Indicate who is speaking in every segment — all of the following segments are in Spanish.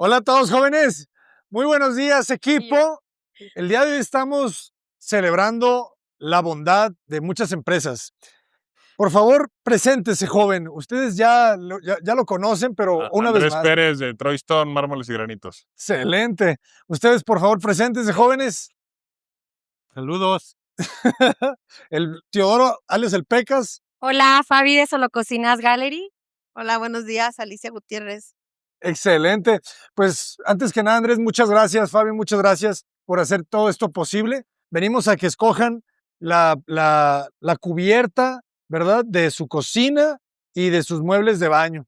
Speaker 1: Hola a todos jóvenes, muy buenos días
Speaker 2: Y yo,
Speaker 1: equipo. El día de hoy estamos celebrando la bondad de muchas empresas. Por favor, preséntese joven. Ustedes ya lo conocen, pero una vez
Speaker 3: Andrés
Speaker 1: más.
Speaker 3: Pérez de Troy Stone, Mármoles y Granitos.
Speaker 1: Excelente. Ustedes, por favor, preséntense jóvenes.
Speaker 3: Saludos.
Speaker 1: El Teodoro, alias el Pecas.
Speaker 2: hola, Fabi de Solo Cocinas Gallery.
Speaker 4: Hola, buenos días, Alicia Gutiérrez.
Speaker 1: Excelente. Pues antes que nada, Andrés, muchas gracias. Fabi, muchas gracias por hacer todo esto posible. Venimos a que escojan la cubierta, ¿verdad? De su cocina y de sus muebles de baño.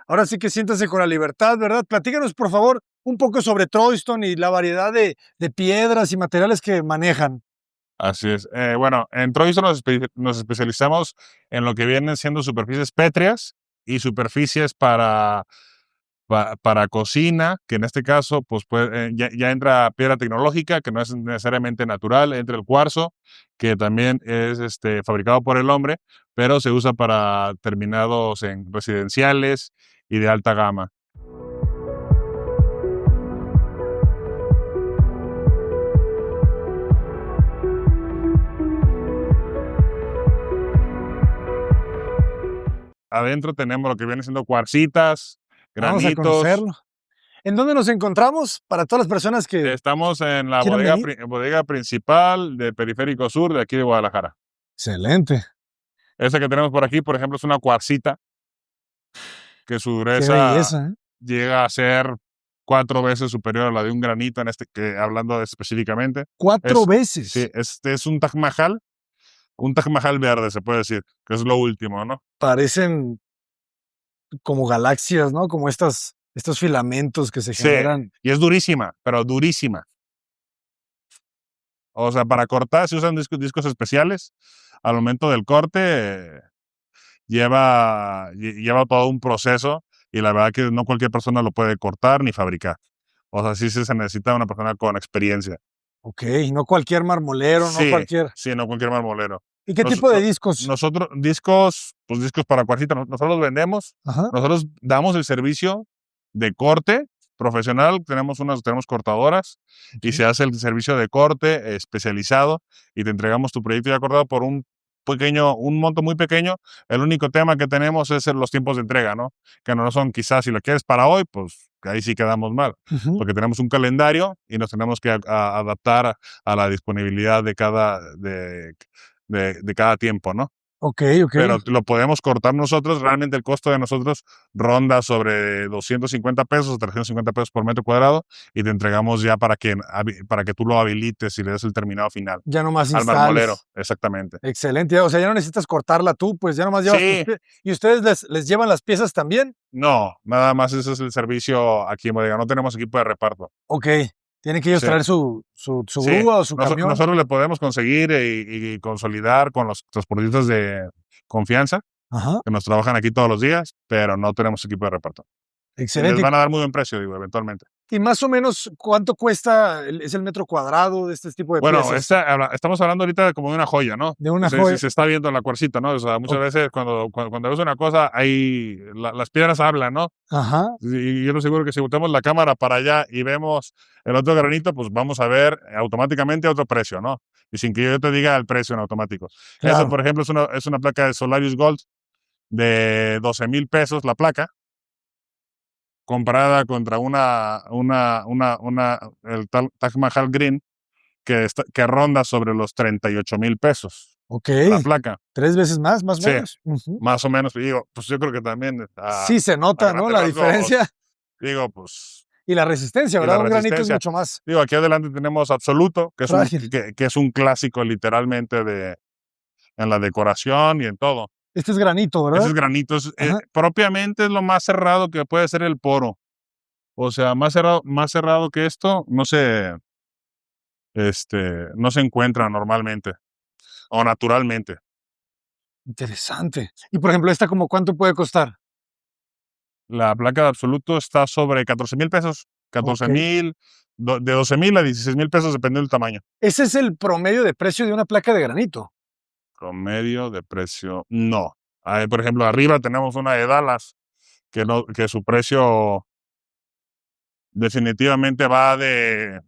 Speaker 1: Ahora sí que siéntase con la libertad, ¿verdad? Platícanos, por favor, un poco sobre Troyston y la variedad de piedras y materiales que manejan.
Speaker 3: Así es. Bueno, en Troy Stone nos especializamos en lo que vienen siendo superficies pétreas y superficies para cocina, que en este caso pues, ya entra piedra tecnológica, que no es necesariamente natural, entra el cuarzo, que también es fabricado por el hombre, pero se usa para terminados en residenciales y de alta gama. Adentro tenemos lo que viene siendo cuarcitas,
Speaker 1: Vamos a
Speaker 3: granitos.
Speaker 1: conocerlo. ¿En dónde nos encontramos? Para todas las personas que
Speaker 3: Estamos en la
Speaker 1: quieran
Speaker 3: bodega,
Speaker 1: venir.
Speaker 3: bodega principal de Periférico Sur de aquí de Guadalajara.
Speaker 1: Excelente.
Speaker 3: Esta que tenemos por aquí, por ejemplo, es una cuarcita que su
Speaker 1: Qué
Speaker 3: dureza
Speaker 1: belleza, ¿eh?
Speaker 3: llega a ser 4 veces superior a la de un granito, hablando específicamente.
Speaker 1: 4
Speaker 3: Sí,
Speaker 1: veces.
Speaker 3: este es un Taj Mahal verde, se puede decir, que es lo último, ¿no?
Speaker 1: Parecen como galaxias, ¿no? Como estos filamentos que se
Speaker 3: Sí,
Speaker 1: generan.
Speaker 3: y es durísima, pero durísima. O sea, para cortar se usan discos especiales. Al momento del corte lleva todo un proceso y la verdad que no cualquier persona lo puede cortar ni fabricar. O sea, sí se necesita una persona con experiencia.
Speaker 1: Ok, no cualquier marmolero, no
Speaker 3: Sí,
Speaker 1: cualquier.
Speaker 3: sí, no cualquier marmolero.
Speaker 1: ¿Y qué
Speaker 3: Nos-
Speaker 1: tipo de
Speaker 3: no-
Speaker 1: discos?
Speaker 3: Nosotros, pues discos para cuarcita, nosotros los vendemos,
Speaker 1: Ajá.
Speaker 3: nosotros damos el servicio de corte profesional, tenemos cortadoras y se hace el servicio de corte especializado y te entregamos tu proyecto ya acordado por un monto muy pequeño. El único tema que tenemos es los tiempos de entrega, ¿no? Que no son quizás si lo quieres para hoy, pues ahí sí quedamos mal,
Speaker 1: Ujú.
Speaker 3: porque tenemos un calendario y nos tenemos que adaptar a la disponibilidad de cada tiempo, ¿no?
Speaker 1: Ok, ok.
Speaker 3: Pero lo podemos cortar nosotros. Realmente el costo de nosotros ronda sobre 250 pesos o 350 pesos por metro cuadrado y te entregamos ya para que tú lo habilites y le des el terminado final.
Speaker 1: Ya nomás
Speaker 3: Al marmolero,
Speaker 1: instales.
Speaker 3: exactamente.
Speaker 1: Excelente. O sea, ya no necesitas cortarla tú, pues ya nomás llevas tus
Speaker 3: Sí,
Speaker 1: ¿Y ustedes les llevan las piezas también?
Speaker 3: no, nada más ese es el servicio aquí en bodega. No tenemos equipo de reparto.
Speaker 1: Ok. Tienen que ellos
Speaker 3: Sí,
Speaker 1: traer su
Speaker 3: sí.
Speaker 1: grúa o su camión.
Speaker 3: Nosotros le podemos conseguir y consolidar con los transportistas de confianza
Speaker 1: Ajá.
Speaker 3: que nos trabajan aquí todos los días, pero no tenemos equipo de reparto. Y les
Speaker 1: Excelente.
Speaker 3: van a dar muy buen precio, digo, eventualmente.
Speaker 1: ¿Y más o menos cuánto cuesta es el metro cuadrado de este tipo de
Speaker 3: Bueno,
Speaker 1: piezas?
Speaker 3: estamos hablando ahorita como de una joya, ¿no?
Speaker 1: De una
Speaker 3: Sí,
Speaker 1: joya.
Speaker 3: se está viendo la cuarcita, ¿no? O sea, muchas veces cuando ves una cosa, las piedras hablan, ¿no?
Speaker 1: Ajá.
Speaker 3: Y yo no seguro que si volteamos la cámara para allá y vemos el otro granito, pues vamos a ver automáticamente otro precio, ¿no? Y sin que yo te diga el precio en automático. Eso,
Speaker 1: Claro.
Speaker 3: por ejemplo, es una placa de Solarius Gold de 12,000 pesos la placa, comparada contra el Taj Mahal Green, que ronda sobre los 38,000 pesos
Speaker 1: Ok.
Speaker 3: la placa.
Speaker 1: 3 veces más o
Speaker 3: Sí,
Speaker 1: menos. Ujú.
Speaker 3: más o menos. Digo, pues yo creo que también
Speaker 1: Sí se nota, ¿no?
Speaker 3: grandes
Speaker 1: La
Speaker 3: rasgos,
Speaker 1: diferencia
Speaker 3: digo, pues,
Speaker 1: y la resistencia,
Speaker 3: y la
Speaker 1: ¿verdad? Un granito es
Speaker 3: resistencia.
Speaker 1: mucho más
Speaker 3: Digo, aquí adelante tenemos Absoluto,
Speaker 1: frágil.
Speaker 3: que es un clásico literalmente en la decoración y en todo.
Speaker 1: Este es granito,
Speaker 3: Ese
Speaker 1: ¿verdad?
Speaker 3: es granito,
Speaker 1: Ajá.
Speaker 3: propiamente es lo más cerrado que puede ser el poro. O sea, más cerrado que esto, no se encuentra normalmente o naturalmente.
Speaker 1: Interesante. Y, por ejemplo, ¿esta como cuánto puede costar?
Speaker 3: La placa de Absoluto está sobre 14,000 pesos, 14
Speaker 1: Okey.
Speaker 3: mil, de 12,000 a 16,000 pesos, dependiendo del tamaño.
Speaker 1: Ese es el promedio de precio de una placa de granito.
Speaker 3: Promedio de precio, no. Por ejemplo, arriba tenemos una de Dallas, que su precio definitivamente va de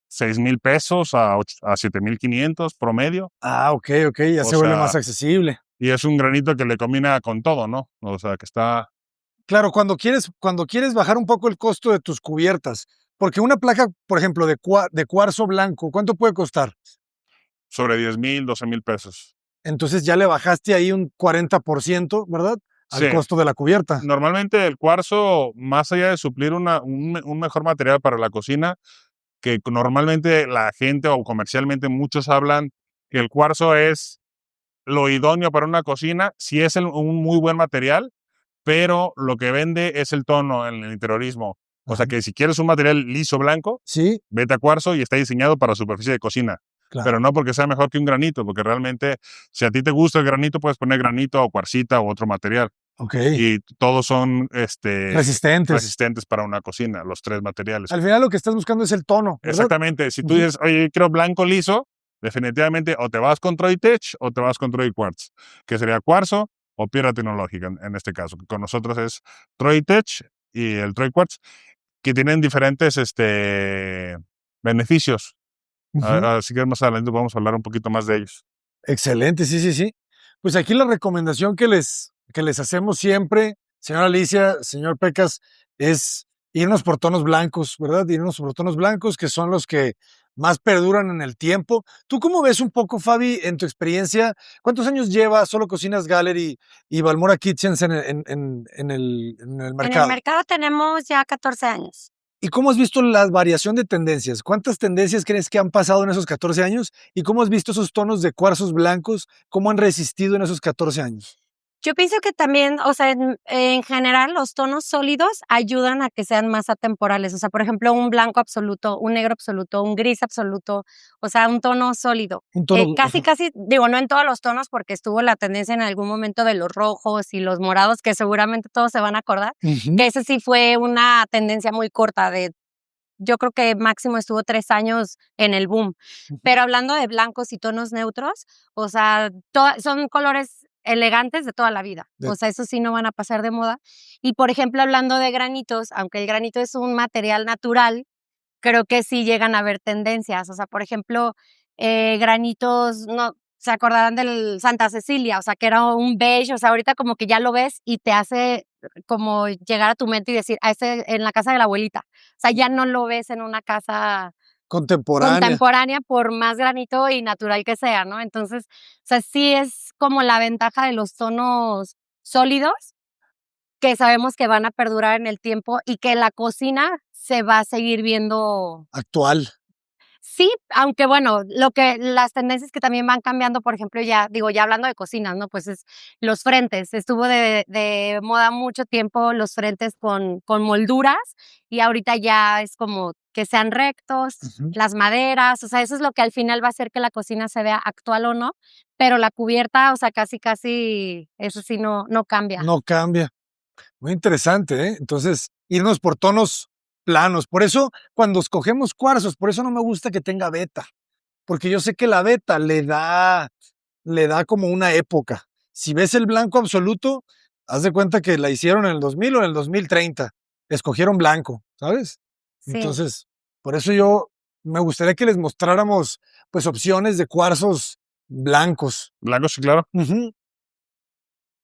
Speaker 3: 6,000 pesos a 7,500 promedio.
Speaker 1: Ah, ok, ya
Speaker 3: O
Speaker 1: se vuelve
Speaker 3: sea,
Speaker 1: más accesible.
Speaker 3: y es un granito que le combina con todo, ¿no? O sea, que está
Speaker 1: Claro, cuando quieres bajar un poco el costo de tus cubiertas, porque una placa, por ejemplo, de cuarzo blanco, ¿cuánto puede costar?
Speaker 3: sobre 10,000, 12,000 pesos.
Speaker 1: Entonces ya le bajaste ahí un 40%, ¿verdad? Al
Speaker 3: Sí,
Speaker 1: costo de la cubierta.
Speaker 3: normalmente el cuarzo, más allá de suplir un mejor material para la cocina, que normalmente la gente o comercialmente muchos hablan que el cuarzo es lo idóneo para una cocina, sí es un muy buen material, pero lo que vende es el tono en el interiorismo. O sea
Speaker 1: Ajá.
Speaker 3: que si quieres un material liso blanco,
Speaker 1: Sí,
Speaker 3: vete a cuarzo y está diseñado para superficie de cocina.
Speaker 1: claro.
Speaker 3: Pero no porque sea mejor que un granito, porque realmente si a ti te gusta el granito, puedes poner granito o cuarcita o otro material.
Speaker 1: Ok.
Speaker 3: Y todos son
Speaker 1: Resistentes.
Speaker 3: resistentes para una cocina, los tres materiales.
Speaker 1: Al final lo que estás buscando es el tono, ¿verdad?
Speaker 3: Exactamente. Si tú
Speaker 1: Ujú.
Speaker 3: dices, oye, yo quiero blanco liso, definitivamente o te vas con Troy-Tech o te vas con Troy Quartz, que sería cuarzo o piedra tecnológica en este caso. Con nosotros es Troy-Tech y el Troy Quartz, que tienen diferentes beneficios.
Speaker 1: Ujú.
Speaker 3: Así que más adelante vamos a hablar un poquito más de ellos.
Speaker 1: Excelente, sí. Pues aquí la recomendación que les hacemos siempre, señora Alicia, señor Pecas, es irnos por tonos blancos, ¿verdad? Irnos por tonos blancos que son los que más perduran en el tiempo. ¿Tú cómo ves un poco, Fabi, en tu experiencia? ¿Cuántos años lleva Solo Cocinas Gallery y Balmora Kitchens en el
Speaker 2: En el
Speaker 1: mercado?
Speaker 2: mercado tenemos ya 14 años.
Speaker 1: ¿Y cómo has visto la variación de tendencias? ¿Cuántas tendencias crees que han pasado en esos 14 años? ¿Y cómo has visto esos tonos de cuarzos blancos? ¿Cómo han resistido en esos 14 años?
Speaker 2: Yo pienso que también, o sea, en general, los tonos sólidos ayudan a que sean más atemporales. O sea, por ejemplo, un blanco absoluto, un negro absoluto, un gris absoluto, o sea, un tono sólido.
Speaker 1: Un tono,
Speaker 2: Casi,
Speaker 1: ajá.
Speaker 2: digo, no en todos los tonos, porque estuvo la tendencia en algún momento de los rojos y los morados, que seguramente todos se van a acordar,
Speaker 1: Ujú.
Speaker 2: que ese sí fue una tendencia muy corta yo creo que máximo estuvo 3 años en el boom. Pero hablando de blancos y tonos neutros, o sea, son colores elegantes de toda la vida.
Speaker 1: De-
Speaker 2: O sea, eso sí no van a pasar de moda. Y, por ejemplo, hablando de granitos, aunque el granito es un material natural, creo que sí llegan a haber tendencias. O sea, por ejemplo, granitos, no, se acordarán del Santa Cecilia, o sea, que era un beige, o sea, ahorita como que ya lo ves y te hace como llegar a tu mente y decir, ese en la casa de la abuelita. O sea, ya no lo ves en una casa
Speaker 1: Contemporánea.
Speaker 2: contemporánea, por más granito y natural que sea, ¿no? Entonces, o sea, sí es como la ventaja de los tonos sólidos, que sabemos que van a perdurar en el tiempo y que la cocina se va a seguir viendo.
Speaker 1: Actual.
Speaker 2: Sí, aunque bueno, las tendencias que también van cambiando, por ejemplo, ya digo, ya hablando de cocinas, ¿no? Pues es los frentes. Estuvo de moda mucho tiempo los frentes con molduras y ahorita ya es como que sean rectos,
Speaker 1: Ujú.
Speaker 2: las maderas, o sea, eso es lo que al final va a hacer que la cocina se vea actual o no, pero la cubierta, o sea, casi, eso sí no cambia.
Speaker 1: No cambia. Muy interesante, ¿eh? Entonces, irnos por tonos planos. Por eso, cuando escogemos cuarzos, por eso no me gusta que tenga veta, porque yo sé que la veta le da como una época. Si ves el blanco absoluto, haz de cuenta que la hicieron en el 2000 o en el 2030. Escogieron blanco, ¿sabes?
Speaker 2: Sí.
Speaker 1: Entonces, por eso yo me gustaría que les mostráramos, pues, opciones de cuarzos blancos.
Speaker 3: Blanco, sí, claro.
Speaker 1: Ujú.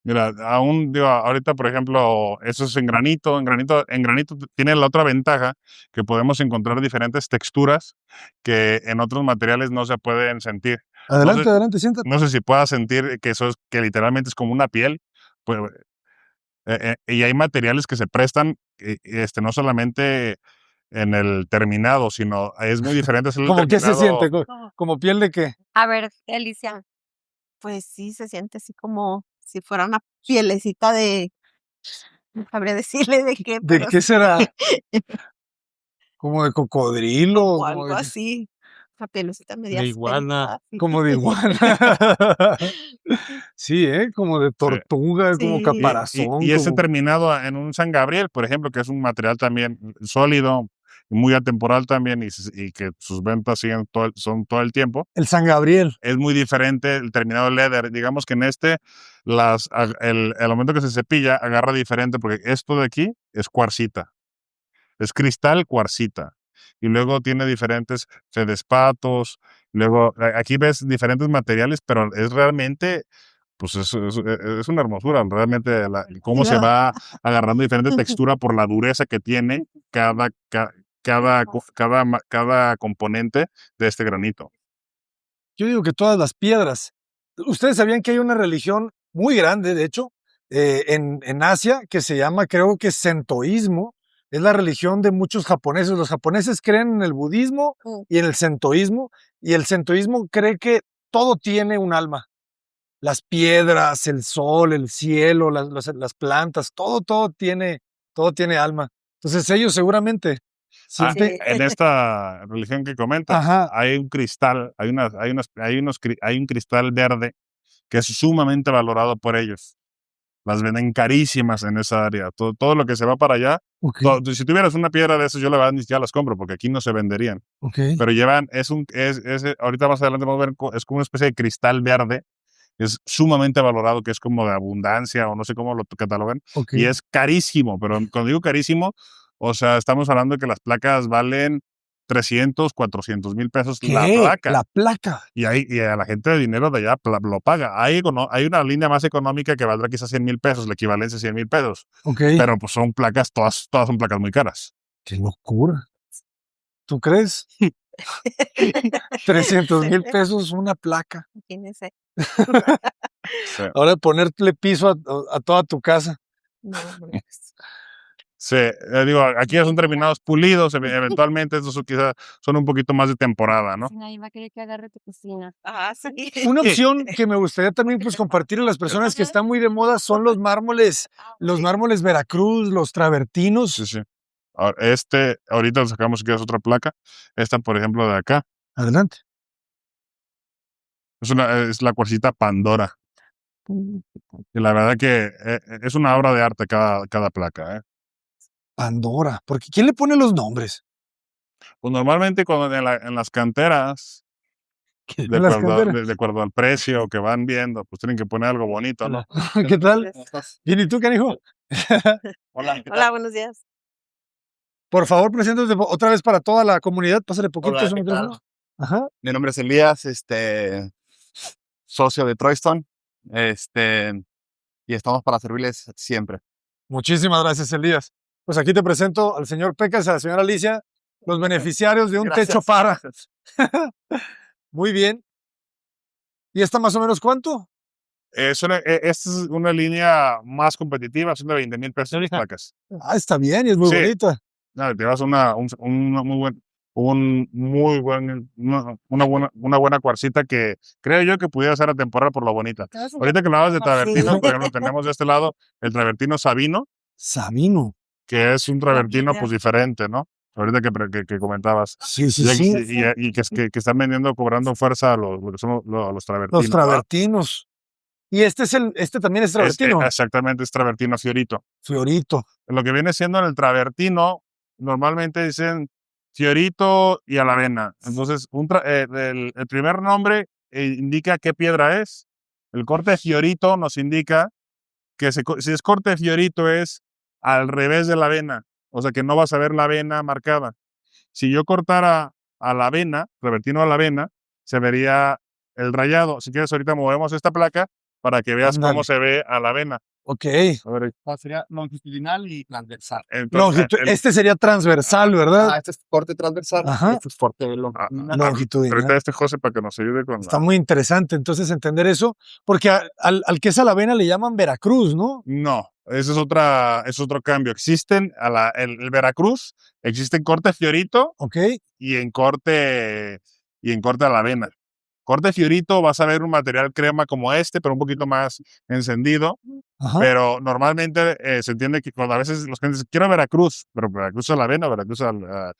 Speaker 3: Mira, aún digo, ahorita, por ejemplo, eso es en granito. En granito tiene la otra ventaja que podemos encontrar diferentes texturas que en otros materiales no se pueden sentir. No sé,
Speaker 1: Adelante, siéntate.
Speaker 3: no sé si puedas sentir que eso es que literalmente es como una piel. Pues, y hay materiales que se prestan, no solamente en el terminado, sino es muy diferente hacer el
Speaker 1: ¿Cómo qué se siente?
Speaker 3: terminado.
Speaker 1: ¿Como piel de qué?
Speaker 2: A ver, Alicia.
Speaker 4: Pues sí, se siente así como si fuera una pielecita no sabría decirle de qué,
Speaker 1: ¿De
Speaker 4: pero
Speaker 1: qué
Speaker 4: sí,
Speaker 1: será? ¿Como de cocodrilo?
Speaker 4: como
Speaker 1: ¿Como
Speaker 4: algo
Speaker 1: de qué?
Speaker 4: así, una pielecita media
Speaker 5: De iguana.
Speaker 4: asperita, así.
Speaker 1: Como de iguana. Sí, ¿eh? Como de
Speaker 3: Sí.
Speaker 1: tortuga, como
Speaker 4: Sí.
Speaker 1: caparazón,
Speaker 3: Y ese
Speaker 1: como
Speaker 3: terminado en un San Gabriel, por ejemplo, que es un material también sólido y muy atemporal también y que sus ventas son todo el tiempo,
Speaker 1: el San Gabriel.
Speaker 3: es muy diferente el terminado leather. Digamos que en el momento que se cepilla agarra diferente porque esto de aquí es cuarcita. Es cristal cuarcita. Y luego tiene diferentes feldespatos. Luego, aquí ves diferentes materiales, pero es realmente, pues es una hermosura. Realmente cómo se va agarrando diferente textura por la dureza que tiene cada componente de este granito.
Speaker 1: Yo digo que todas las piedras. Ustedes sabían que hay una religión muy grande, de hecho, en Asia, que se llama, creo que Sentoísmo. Es la religión de muchos japoneses. Los japoneses creen en el budismo y en el sentoísmo, y el sentoísmo cree que todo tiene un alma. Las piedras, el sol, el cielo, las plantas, todo tiene alma. Entonces ellos seguramente sienten,
Speaker 3: En esta religión que comentas,
Speaker 1: Ajá.
Speaker 3: hay un cristal, hay un cristal verde que es sumamente valorado por ellos. Las venden carísimas en esa área. Todo lo que se va para allá.
Speaker 1: Ok,
Speaker 3: Si tuvieras una piedra de esas, yo la verdad ni siquiera las compro porque aquí no se venderían.
Speaker 1: ok.
Speaker 3: Pero llevan, ahorita más adelante vamos a ver, es como una especie de cristal verde. Es sumamente valorado, que es como de abundancia o no sé cómo lo catalogan.
Speaker 1: Ok.
Speaker 3: Y es carísimo, pero cuando digo carísimo, o sea, estamos hablando de que las placas valen 300, 400 mil pesos la
Speaker 1: ¿Qué?
Speaker 3: placa.
Speaker 1: La placa.
Speaker 3: Y a la gente de dinero de allá lo paga. Hay una línea más económica que valdrá quizás 100 mil pesos, la equivalencia a 100 mil pesos.
Speaker 1: Ok.
Speaker 3: Pero pues son placas, todas son placas muy caras.
Speaker 1: Qué locura. ¿Tú crees? 300,000 pesos una placa.
Speaker 4: Imagínense.
Speaker 3: Sí.
Speaker 1: Ahora ponerle piso a toda tu casa.
Speaker 4: No, hombre, pues,
Speaker 3: Sí, digo, aquí ya son terminados pulidos, eventualmente esos quizás son un poquito más de temporada, ¿no?
Speaker 2: Si nadie va a querer que agarre tu cocina.
Speaker 4: sí.
Speaker 1: Una opción que me gustaría también pues compartir a las personas que están muy de moda son los mármoles Veracruz, los travertinos.
Speaker 3: Sí, sí. Ahora, ahorita sacamos si quieres otra placa. Esta, por ejemplo, de acá,
Speaker 1: Adelante.
Speaker 3: es la cuarcita Pandora. Y la verdad que es una obra de arte cada placa, ¿eh?
Speaker 1: Pandora. Porque ¿quién le pone los nombres?
Speaker 3: Pues normalmente cuando en las canteras, de
Speaker 1: En las
Speaker 3: acuerdo,
Speaker 1: canteras.
Speaker 3: de acuerdo al precio que van viendo, pues tienen que poner algo bonito, ¿no?
Speaker 1: ¿Qué tal? Bien, ¿y tú, canijo?
Speaker 3: Hola, ¿qué tal?
Speaker 4: Hola, buenos días.
Speaker 1: Por favor, preséntate otra vez para toda la comunidad. Pásale poquito
Speaker 5: Hola,
Speaker 1: ese
Speaker 5: ¿qué
Speaker 1: micrófono.
Speaker 5: tal?
Speaker 1: Ajá.
Speaker 5: Mi nombre es Elías, socio de Troyston, y estamos para servirles siempre.
Speaker 1: Muchísimas gracias, Elías. Pues aquí te presento al señor Pecas y a la señora Alicia, los beneficiarios de un techo para. Muy bien. ¿Y esta más o menos cuánto?
Speaker 3: Esta es una línea más competitiva, son de 20 mil pesos las placas.
Speaker 1: Ah, está bien y es muy
Speaker 3: Sí.
Speaker 1: bonita.
Speaker 3: No, te vas a una buena cuarcita que creo yo que pudiera ser atemporal por lo bonita. Ahorita que hablabas de travertino, por ejemplo, tenemos de este lado el travertino Sabino,
Speaker 1: Sabino.
Speaker 3: que es un travertino pues diferente, ¿no? Ahorita que comentabas.
Speaker 1: Sí, sí,
Speaker 3: Y,
Speaker 1: sí.
Speaker 3: y que están vendiendo, cobrando fuerza a lo que son los travertinos.
Speaker 1: Los travertinos. Y este también es travertino.
Speaker 3: Exactamente, es travertino Fiorito.
Speaker 1: Fiorito.
Speaker 3: Lo que viene siendo en el travertino, normalmente dicen Fiorito y Alavena. Entonces, el primer nombre indica qué piedra es. El corte Fiorito nos indica que si es corte Fiorito es al revés de la vena. O sea que no vas a ver la vena marcada. Si yo cortara a la vena, travertino a la vena, se vería el rayado. Si quieres, ahorita movemos esta placa para que veas
Speaker 1: Ándale.
Speaker 3: cómo se ve a la vena.
Speaker 1: Ok.
Speaker 3: A ver,
Speaker 5: Sería longitudinal y transversal.
Speaker 3: entonces,
Speaker 1: Este sería transversal, ¿verdad?
Speaker 5: Este es corte transversal,
Speaker 1: Ajá.
Speaker 5: este es corte longitudinal.
Speaker 1: Longitudinal.
Speaker 3: ahorita José para que nos ayude con
Speaker 1: Está muy interesante entonces entender eso, porque al que es Alavena le llaman Veracruz, ¿no?
Speaker 3: No, ese es otro cambio. Existen, el Veracruz, existe en corte Fiorito
Speaker 1: Ok.
Speaker 3: y en corte Alavena. Corte Fiorito vas a ver un material crema como este, pero un poquito más encendido.
Speaker 1: Ajá.
Speaker 3: Pero normalmente se entiende que cuando a veces los clientes dicen, quiero Veracruz, pero Veracruz a la avena, Veracruz al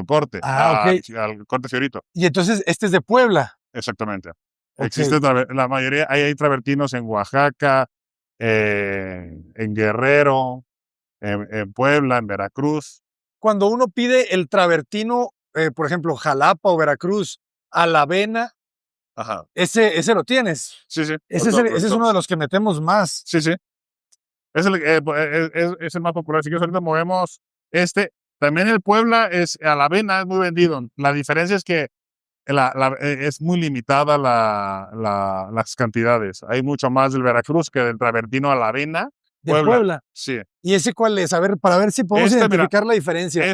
Speaker 3: corte,
Speaker 1: Ok.
Speaker 3: al corte Fiorito.
Speaker 1: Y entonces este es de Puebla.
Speaker 3: Exactamente.
Speaker 1: Ok.
Speaker 3: Existe la mayoría, hay travertinos en Oaxaca, en Guerrero, en Puebla, en Veracruz.
Speaker 1: Cuando uno pide el travertino, por ejemplo, Jalapa o Veracruz, Alavena,
Speaker 3: Ajá.
Speaker 1: ese lo tienes.
Speaker 3: Sí, sí.
Speaker 1: Ese es uno de los que metemos más.
Speaker 3: Sí, sí. Es el más popular. Si quieres, ahorita movemos este. También el Puebla a la avena es muy vendido. La diferencia es que es muy limitada las cantidades. Hay mucho más del Veracruz que del travertino a la avena.
Speaker 1: De Puebla.
Speaker 3: Sí.
Speaker 1: ¿Y ese cuál es? A ver, para ver si podemos
Speaker 3: Mira,
Speaker 1: identificar la diferencia.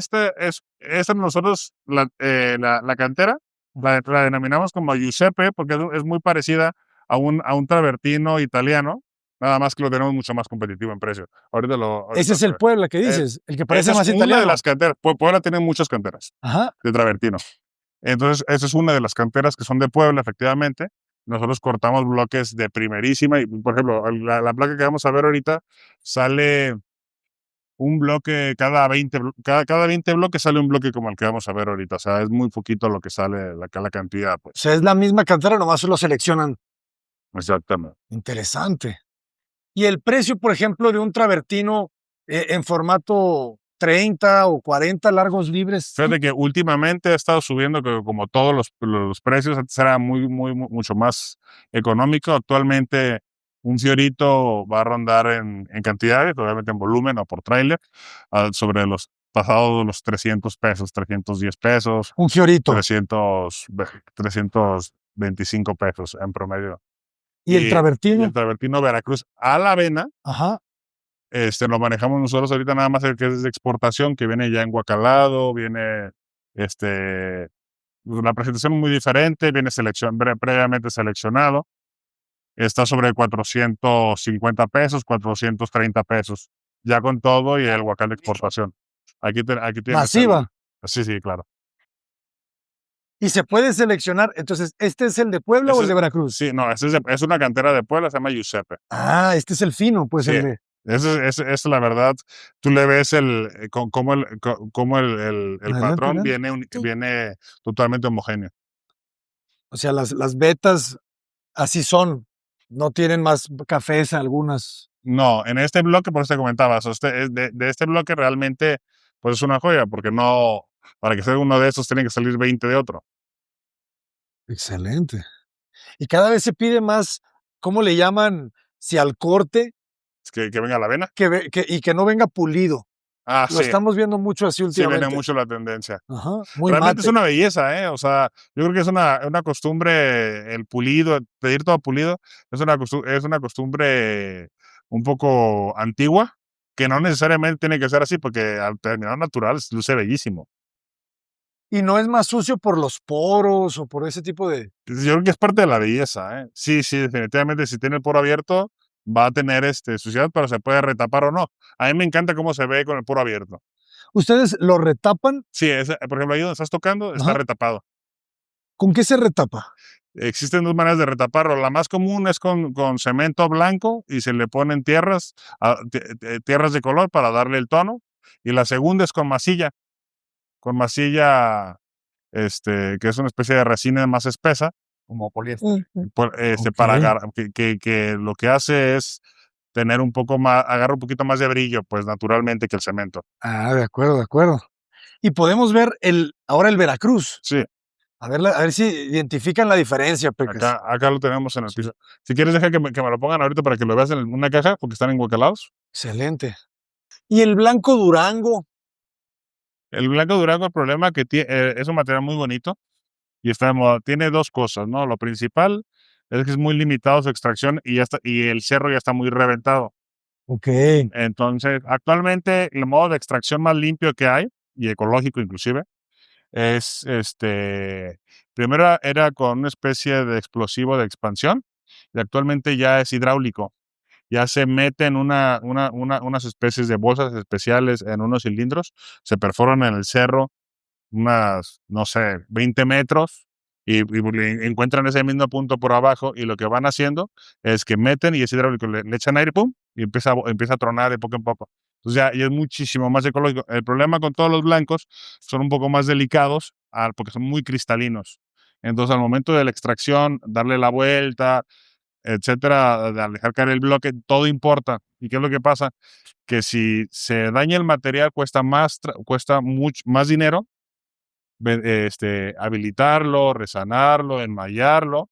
Speaker 3: Nosotros, la cantera, la denominamos como Giuseppe porque es muy parecida a un travertino italiano, nada más que lo tenemos mucho más competitivo en precio.
Speaker 1: Ese es el Puebla que dices, el que parece
Speaker 3: esa
Speaker 1: más
Speaker 3: es una
Speaker 1: italiano.
Speaker 3: de las canteras. Puebla tiene muchas canteras
Speaker 1: Ajá.
Speaker 3: de travertino. Entonces, esa es una de las canteras que son de Puebla, efectivamente. Nosotros cortamos bloques de primerísima y, por ejemplo, la placa que vamos a ver ahorita sale un bloque cada 20 bloques sale un bloque como el que vamos a ver ahorita. O sea, es muy poquito lo que sale, la cantidad,
Speaker 1: O
Speaker 3: pues.
Speaker 1: sea, es la misma cantera, nomás lo seleccionan.
Speaker 3: Exactamente.
Speaker 1: Interesante. Y el precio, por ejemplo, de un travertino en formato 30 o 40 largos libres.
Speaker 3: Fíjate que últimamente ha estado subiendo como todos los precios. Antes era mucho más económico. Actualmente un fiorito va a rondar en cantidades, obviamente en volumen o por tráiler, sobre los pasados los 300 pesos, 310 pesos,
Speaker 1: Un fiorito.
Speaker 3: 325 pesos en promedio.
Speaker 1: ¿Y el travertino?
Speaker 3: Y el travertino Veracruz a la avena,
Speaker 1: Ajá.
Speaker 3: lo manejamos nosotros ahorita nada más el que es de exportación, que viene ya enguacalado, viene, la presentación es muy diferente, viene previamente seleccionado, está sobre 450 pesos, 430 pesos, ya con todo y el guacal de exportación. Aquí tienes.
Speaker 1: Masiva.
Speaker 3: Sí, claro.
Speaker 1: Y se puede seleccionar. Entonces, ¿este es el de Puebla o el de Veracruz?
Speaker 3: Sí, no, es una cantera de Puebla, se llama Giuseppe.
Speaker 1: Ah, este es el fino, pues
Speaker 3: Sí.
Speaker 1: el de.
Speaker 3: Es la verdad. Tú le ves cómo el
Speaker 1: Adelante,
Speaker 3: patrón
Speaker 1: adelante.
Speaker 3: viene totalmente homogéneo.
Speaker 1: O sea, las vetas así son. No tienen más cafés algunas.
Speaker 3: No, en este bloque, por eso te comentaba, de este bloque realmente pues es una joya, porque no, para que sea uno de esos tiene que salir 20 de otro.
Speaker 1: Excelente. Y cada vez se pide más, ¿cómo le llaman? Si al corte,
Speaker 3: Es que venga la avena.
Speaker 1: y que no venga pulido.
Speaker 3: Ah,
Speaker 1: Lo
Speaker 3: sí.
Speaker 1: estamos viendo mucho así
Speaker 3: Sí,
Speaker 1: últimamente.
Speaker 3: viene mucho la tendencia.
Speaker 1: Ajá, muy
Speaker 3: Realmente es
Speaker 1: mate.
Speaker 3: una belleza, ¿eh? O sea, yo creo que es una costumbre, el pulido, pedir todo pulido, es una costumbre un poco antigua, que no necesariamente tiene que ser así, porque al terminar natural luce bellísimo.
Speaker 1: Y no es más sucio por los poros o por ese tipo de.
Speaker 3: Yo creo que es parte de la belleza, ¿eh? Sí, definitivamente, si tiene el poro abierto, va a tener suciedad, pero se puede retapar o no. A mí me encanta cómo se ve con el poro abierto.
Speaker 1: ¿Ustedes lo retapan?
Speaker 3: Sí, por ejemplo, ahí donde estás tocando, está
Speaker 1: Ajá.
Speaker 3: retapado.
Speaker 1: ¿Con qué se retapa?
Speaker 3: Existen dos maneras de retaparlo. La más común es con cemento blanco y se le ponen tierras de color para darle el tono. Y la segunda es con masilla, que es una especie de resina más espesa,
Speaker 5: Como poliéster.
Speaker 3: para que lo que hace es tener agarra un poquito más de brillo, pues naturalmente, que el cemento.
Speaker 1: Ah, de acuerdo, de acuerdo. Y podemos ver ahora el Veracruz.
Speaker 3: Sí,
Speaker 1: A ver si identifican la diferencia, Pecas.
Speaker 3: acá lo tenemos en el piso. Si quieres, deja que me lo pongan ahorita para que lo veas en una caja, porque están enguacalados.
Speaker 1: Excelente. ¿Y el blanco Durango?
Speaker 3: El blanco Durango, el problema que es un material muy bonito y está de moda. Tiene dos cosas, ¿no? Lo principal es que es muy limitado su extracción y el cerro ya está muy reventado.
Speaker 1: Ok.
Speaker 3: Entonces, actualmente el modo de extracción más limpio que hay, y ecológico inclusive, es primero era con una especie de explosivo de expansión y actualmente ya es hidráulico. Ya se mete en unas especies de bolsas especiales en unos cilindros, se perforan en el cerro unas, no sé, 20 metros y encuentran ese mismo punto por abajo y lo que van haciendo es que meten y es hidráulico, le echan aire, pum, y empieza a tronar de poco en poco. Entonces ya es muchísimo más ecológico. El problema con todos los blancos son un poco más delicados porque son muy cristalinos. Entonces al momento de la extracción, darle la vuelta, etcétera, de dejar caer el bloque, todo importa. ¿Y qué es lo que pasa? Que si se daña el material cuesta mucho más dinero habilitarlo, resanarlo, enmayarlo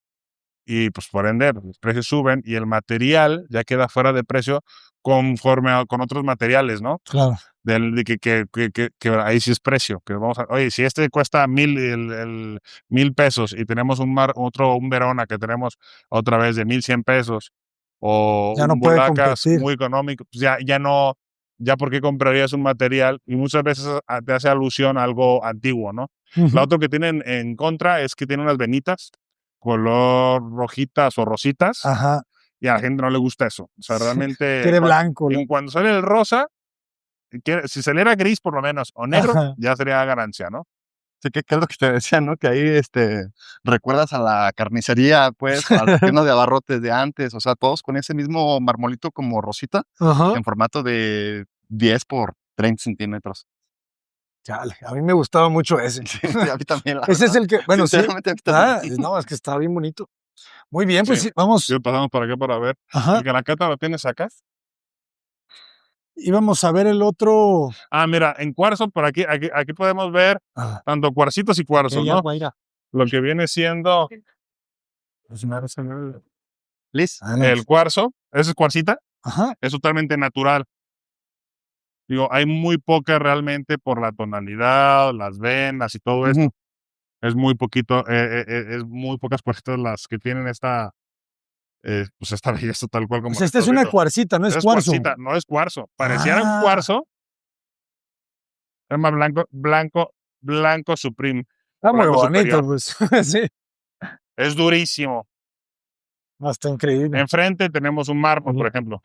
Speaker 3: y pues por ende los precios suben y el material ya queda fuera de precio conforme con otros materiales, ¿no?
Speaker 1: Claro.
Speaker 3: de que ahí sí es precio. Que vamos oye, si este cuesta 1,000 pesos y tenemos un Verona que tenemos otra vez de 1,100 pesos o
Speaker 1: Ya no
Speaker 3: un
Speaker 1: puede
Speaker 3: Bulacas
Speaker 1: competir.
Speaker 3: muy económico, pues ya no, ya por qué comprarías un material y muchas veces te hace alusión a algo antiguo, ¿no?
Speaker 1: Ujú.
Speaker 3: Lo otro que tienen en contra es que tiene unas venitas color rojitas o rositas
Speaker 1: Ajá.
Speaker 3: y a la gente no le gusta eso. O sea, realmente
Speaker 1: Quiere blanco.
Speaker 3: cuando sale el rosa, si saliera gris por lo menos o negro,
Speaker 1: Ajá.
Speaker 3: ya sería ganancia, ¿no?
Speaker 5: Sí, que es lo que te decía, ¿no? Que ahí, recuerdas a la carnicería, pues, a las tiendas de abarrotes de antes, o sea, todos con ese mismo marmolito como rosita,
Speaker 1: Ajá.
Speaker 5: en formato de 10 por 30 centímetros.
Speaker 1: Chale, a mí me gustaba mucho ese.
Speaker 5: Sí, a mí también, la
Speaker 1: Ese es
Speaker 5: verdad.
Speaker 1: el que, bueno, sí.
Speaker 5: Sinceramente, a mí también.
Speaker 1: No, es que está bien bonito. Muy bien, pues
Speaker 3: Sí.
Speaker 1: sí, vamos.
Speaker 3: Sí, pasamos por acá para ver.
Speaker 1: Ajá.
Speaker 3: ¿El Calacata lo tienes acá?
Speaker 1: Íbamos a ver el otro.
Speaker 3: Ah, mira, en cuarzo, por aquí podemos ver
Speaker 1: Ah,
Speaker 3: tanto cuarcitos y cuarzos,
Speaker 5: Ella,
Speaker 3: ¿no?
Speaker 5: Guaira.
Speaker 3: Lo que viene siendo
Speaker 5: Liz.
Speaker 3: el cuarzo, esa es cuarcita,
Speaker 1: Ajá.
Speaker 3: es totalmente natural. Digo, hay muy poca realmente por la tonalidad, las venas y todo esto.
Speaker 5: Ujú.
Speaker 3: Es muy poquito, es muy pocas cuarcitas las que tienen pues esta belleza tal cual como.
Speaker 1: Pues esta es una cuarcita, no es cuarzo.
Speaker 3: Cuarcita, no es cuarzo. Pareciera un
Speaker 1: Ah.
Speaker 3: cuarzo. Se llama blanco Supreme.
Speaker 1: Está muy
Speaker 3: blanco
Speaker 1: bonito,
Speaker 3: superior.
Speaker 1: pues. Sí,
Speaker 3: Es durísimo.
Speaker 1: está increíble.
Speaker 3: Enfrente tenemos un mármol, por ejemplo.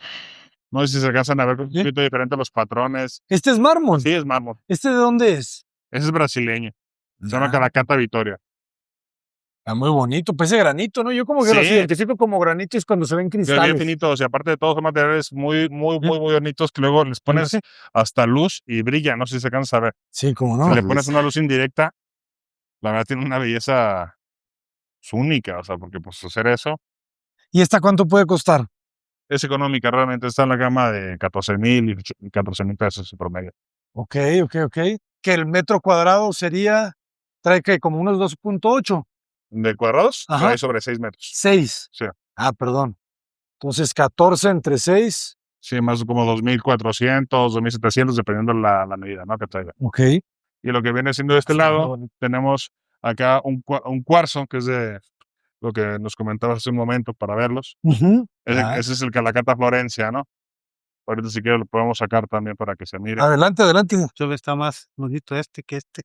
Speaker 3: No sé si se alcanzan a ver un
Speaker 1: Sí.
Speaker 3: poquito diferente los patrones.
Speaker 1: Este es mármol.
Speaker 3: Sí, es mármol.
Speaker 1: ¿Este de dónde es?
Speaker 3: Ese es brasileño. Se llama
Speaker 1: Ah,
Speaker 3: Calacata Vitoria.
Speaker 1: está muy bonito. Pues ese granito, ¿no? Yo como que los
Speaker 3: Sí.
Speaker 1: identifico como granitos cuando se ven
Speaker 3: Bien
Speaker 1: cristales.
Speaker 3: finitos. Y aparte de todos son materiales muy bonitos que luego les pones
Speaker 1: Sí.
Speaker 3: hasta luz y brilla. No sé si se alcanza a ver.
Speaker 1: Sí, como
Speaker 3: Si
Speaker 1: no.
Speaker 3: le pones una luz indirecta, la verdad tiene una belleza única. O sea, porque pues hacer eso
Speaker 1: ¿Y esta cuánto puede costar?
Speaker 3: es económica. Realmente está en la gama de 14,000 y 14,000 pesos en promedio.
Speaker 1: Ok. Que el metro cuadrado trae que como unos 2.8.
Speaker 3: De cuadrados,
Speaker 1: Ajá.
Speaker 3: trae sobre 6 metros.
Speaker 1: 6.
Speaker 3: Sí.
Speaker 1: Ah, perdón. Entonces 14 entre 6.
Speaker 3: Sí, más como 2,400, 2,700, dependiendo la medida, ¿no? Que traiga.
Speaker 1: Ok.
Speaker 3: Y lo que viene siendo de este
Speaker 1: Está muy
Speaker 3: lado,
Speaker 1: bonito.
Speaker 3: tenemos acá un cuarzo, que es de lo que nos comentabas hace un momento para verlos.
Speaker 1: Ujú.
Speaker 3: Ese es el Calacata Florencia, ¿no? Ahorita si quieres lo podemos sacar también para que se mire.
Speaker 1: Adelante.
Speaker 5: Yo está más bonito que este.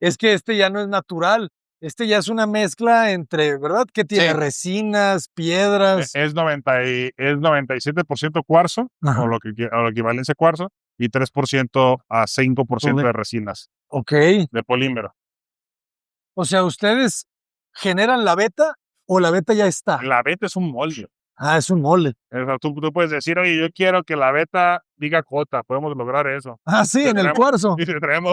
Speaker 1: Es que este ya no es natural. Este ya es una mezcla entre, ¿verdad? Que tiene
Speaker 5: Sí.
Speaker 1: resinas, piedras.
Speaker 3: Es 97% cuarzo,
Speaker 1: Ajá.
Speaker 3: o la equivalencia a cuarzo, y 3% a 5% de resinas,
Speaker 1: Ok.
Speaker 3: de polímero.
Speaker 1: O sea, ¿ustedes generan la veta o la veta ya está?
Speaker 3: La veta es un molde.
Speaker 1: Ah, es un molde.
Speaker 3: O sea, tú puedes decir, oye, yo quiero que la veta diga cota, podemos lograr eso.
Speaker 1: Ah, sí,
Speaker 3: Te
Speaker 1: en el
Speaker 3: traemos-
Speaker 1: cuarzo.
Speaker 3: Y te traemos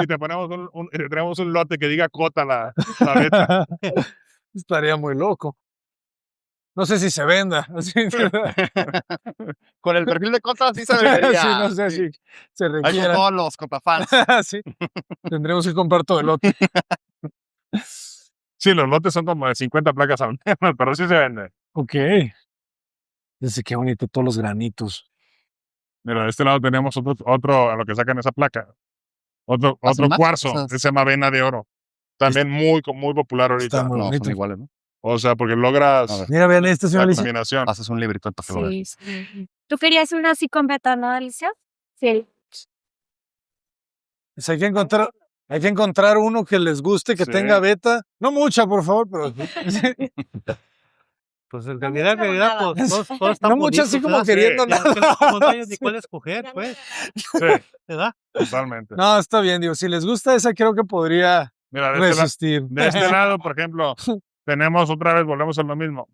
Speaker 3: y te ponemos y te traemos un lote que diga cota la veta.
Speaker 1: Estaría muy loco. No sé si se venda. Así,
Speaker 5: Con el perfil de Cota sí se debería.
Speaker 1: sí, no sé si se
Speaker 5: Ahí con
Speaker 1: requiera.
Speaker 5: todos los Cotafans.
Speaker 1: Sí. Tendremos que comprar todo el lote.
Speaker 3: Sí, los lotes son como de 50 placas al mes, pero sí se vende.
Speaker 1: Ok. Dice qué bonito todos los granitos.
Speaker 3: Mira, de este lado tenemos otro a lo que sacan esa placa. Otro
Speaker 5: ¿Hacen más
Speaker 3: cuarzo,
Speaker 5: cosas?
Speaker 3: que se llama vena de oro. También muy popular
Speaker 1: Está
Speaker 3: ahorita.
Speaker 1: muy
Speaker 5: No,
Speaker 1: bonito.
Speaker 5: son iguales, ¿no?
Speaker 3: O sea, porque logras
Speaker 5: A ver.
Speaker 1: Mira, vean esta,
Speaker 3: la
Speaker 1: señora Alicia.
Speaker 3: combinación.
Speaker 5: Haces un librito para que lo veas.
Speaker 2: Sí. ¿Tú querías una así con beta, no, Alicia? Sí.
Speaker 1: Pues hay que encontrar uno que les guste, que
Speaker 3: Sí.
Speaker 1: tenga beta. No mucha, por favor, pero
Speaker 6: Pues en
Speaker 2: No
Speaker 6: realidad,
Speaker 2: mucha
Speaker 6: pues todos están
Speaker 1: no mucha así como
Speaker 6: bonitos,
Speaker 1: queriendo
Speaker 3: Sí.
Speaker 6: ¿verdad?
Speaker 1: nada.
Speaker 6: No sabes ni cuál escoger, pues,
Speaker 3: Sí,
Speaker 6: ¿verdad?
Speaker 3: totalmente.
Speaker 1: No, está bien, digo, si les gusta esa, creo que podría
Speaker 3: Mira,
Speaker 1: resistir.
Speaker 3: de este lado, por ejemplo, tenemos otra vez, volvemos a lo mismo,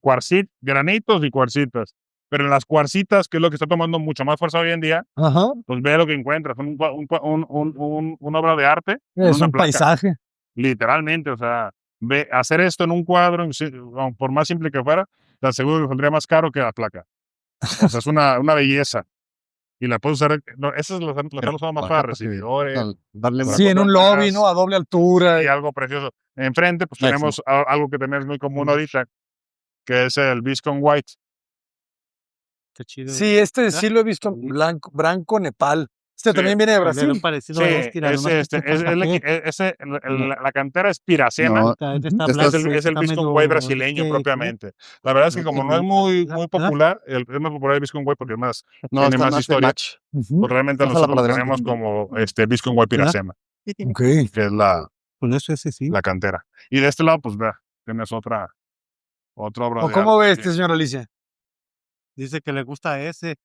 Speaker 3: granitos y cuarcitas. Pero en las cuarcitas, que es lo que está tomando mucho más fuerza hoy en día,
Speaker 1: Ajá.
Speaker 3: pues ve lo que encuentras, una obra de arte, en
Speaker 1: Es
Speaker 3: una
Speaker 1: un
Speaker 3: placa,
Speaker 1: paisaje.
Speaker 3: literalmente, o sea, hacer esto en un cuadro, por más simple que fuera, te aseguro que saldría más caro que la placa. O sea, es una belleza. Y la puedes usar, esas las están usando más para recibidores,
Speaker 5: Darle
Speaker 3: Para
Speaker 1: Sí, en un
Speaker 3: cuando
Speaker 1: lobby,
Speaker 3: hagas-
Speaker 1: ¿no? A doble altura.
Speaker 3: y algo precioso. Enfrente, pues
Speaker 5: Eso.
Speaker 3: tenemos algo que también es muy común ahorita, que es el Viscon White.
Speaker 6: Está chido.
Speaker 1: Sí, este
Speaker 6: ¿verdad?
Speaker 1: sí lo he visto Branco Nepal. Este
Speaker 3: Sí,
Speaker 1: también viene de
Speaker 6: Era un
Speaker 1: Brasil.
Speaker 6: parecido
Speaker 3: Sí,
Speaker 6: a este, nada más que este
Speaker 3: es
Speaker 6: falta fe.
Speaker 3: la cantera es Piracema.
Speaker 5: No,
Speaker 6: Este está
Speaker 5: Este
Speaker 6: blanco,
Speaker 3: Es
Speaker 6: este
Speaker 3: el
Speaker 6: está
Speaker 3: Biscon
Speaker 6: medio,
Speaker 3: Way brasileño propiamente. La verdad es que como no es muy
Speaker 6: ¿verdad?
Speaker 3: popular, es más popular el Biscon Way porque
Speaker 5: no,
Speaker 3: tiene
Speaker 5: está
Speaker 3: más
Speaker 5: más el
Speaker 3: historia.
Speaker 5: match.
Speaker 3: Pues realmente
Speaker 5: Pásala para
Speaker 3: nosotros
Speaker 5: adelante.
Speaker 3: tenemos como Biscon Way
Speaker 6: ¿Verdad?
Speaker 3: Piracema,
Speaker 1: Ok.
Speaker 3: que es la
Speaker 6: Con eso ese sí.
Speaker 3: cantera. Y de este lado, pues vea, tienes otra obra
Speaker 1: ¿O
Speaker 3: de
Speaker 1: cómo
Speaker 3: arte.
Speaker 1: ve este, señora Alicia?
Speaker 6: Dice que le gusta ese.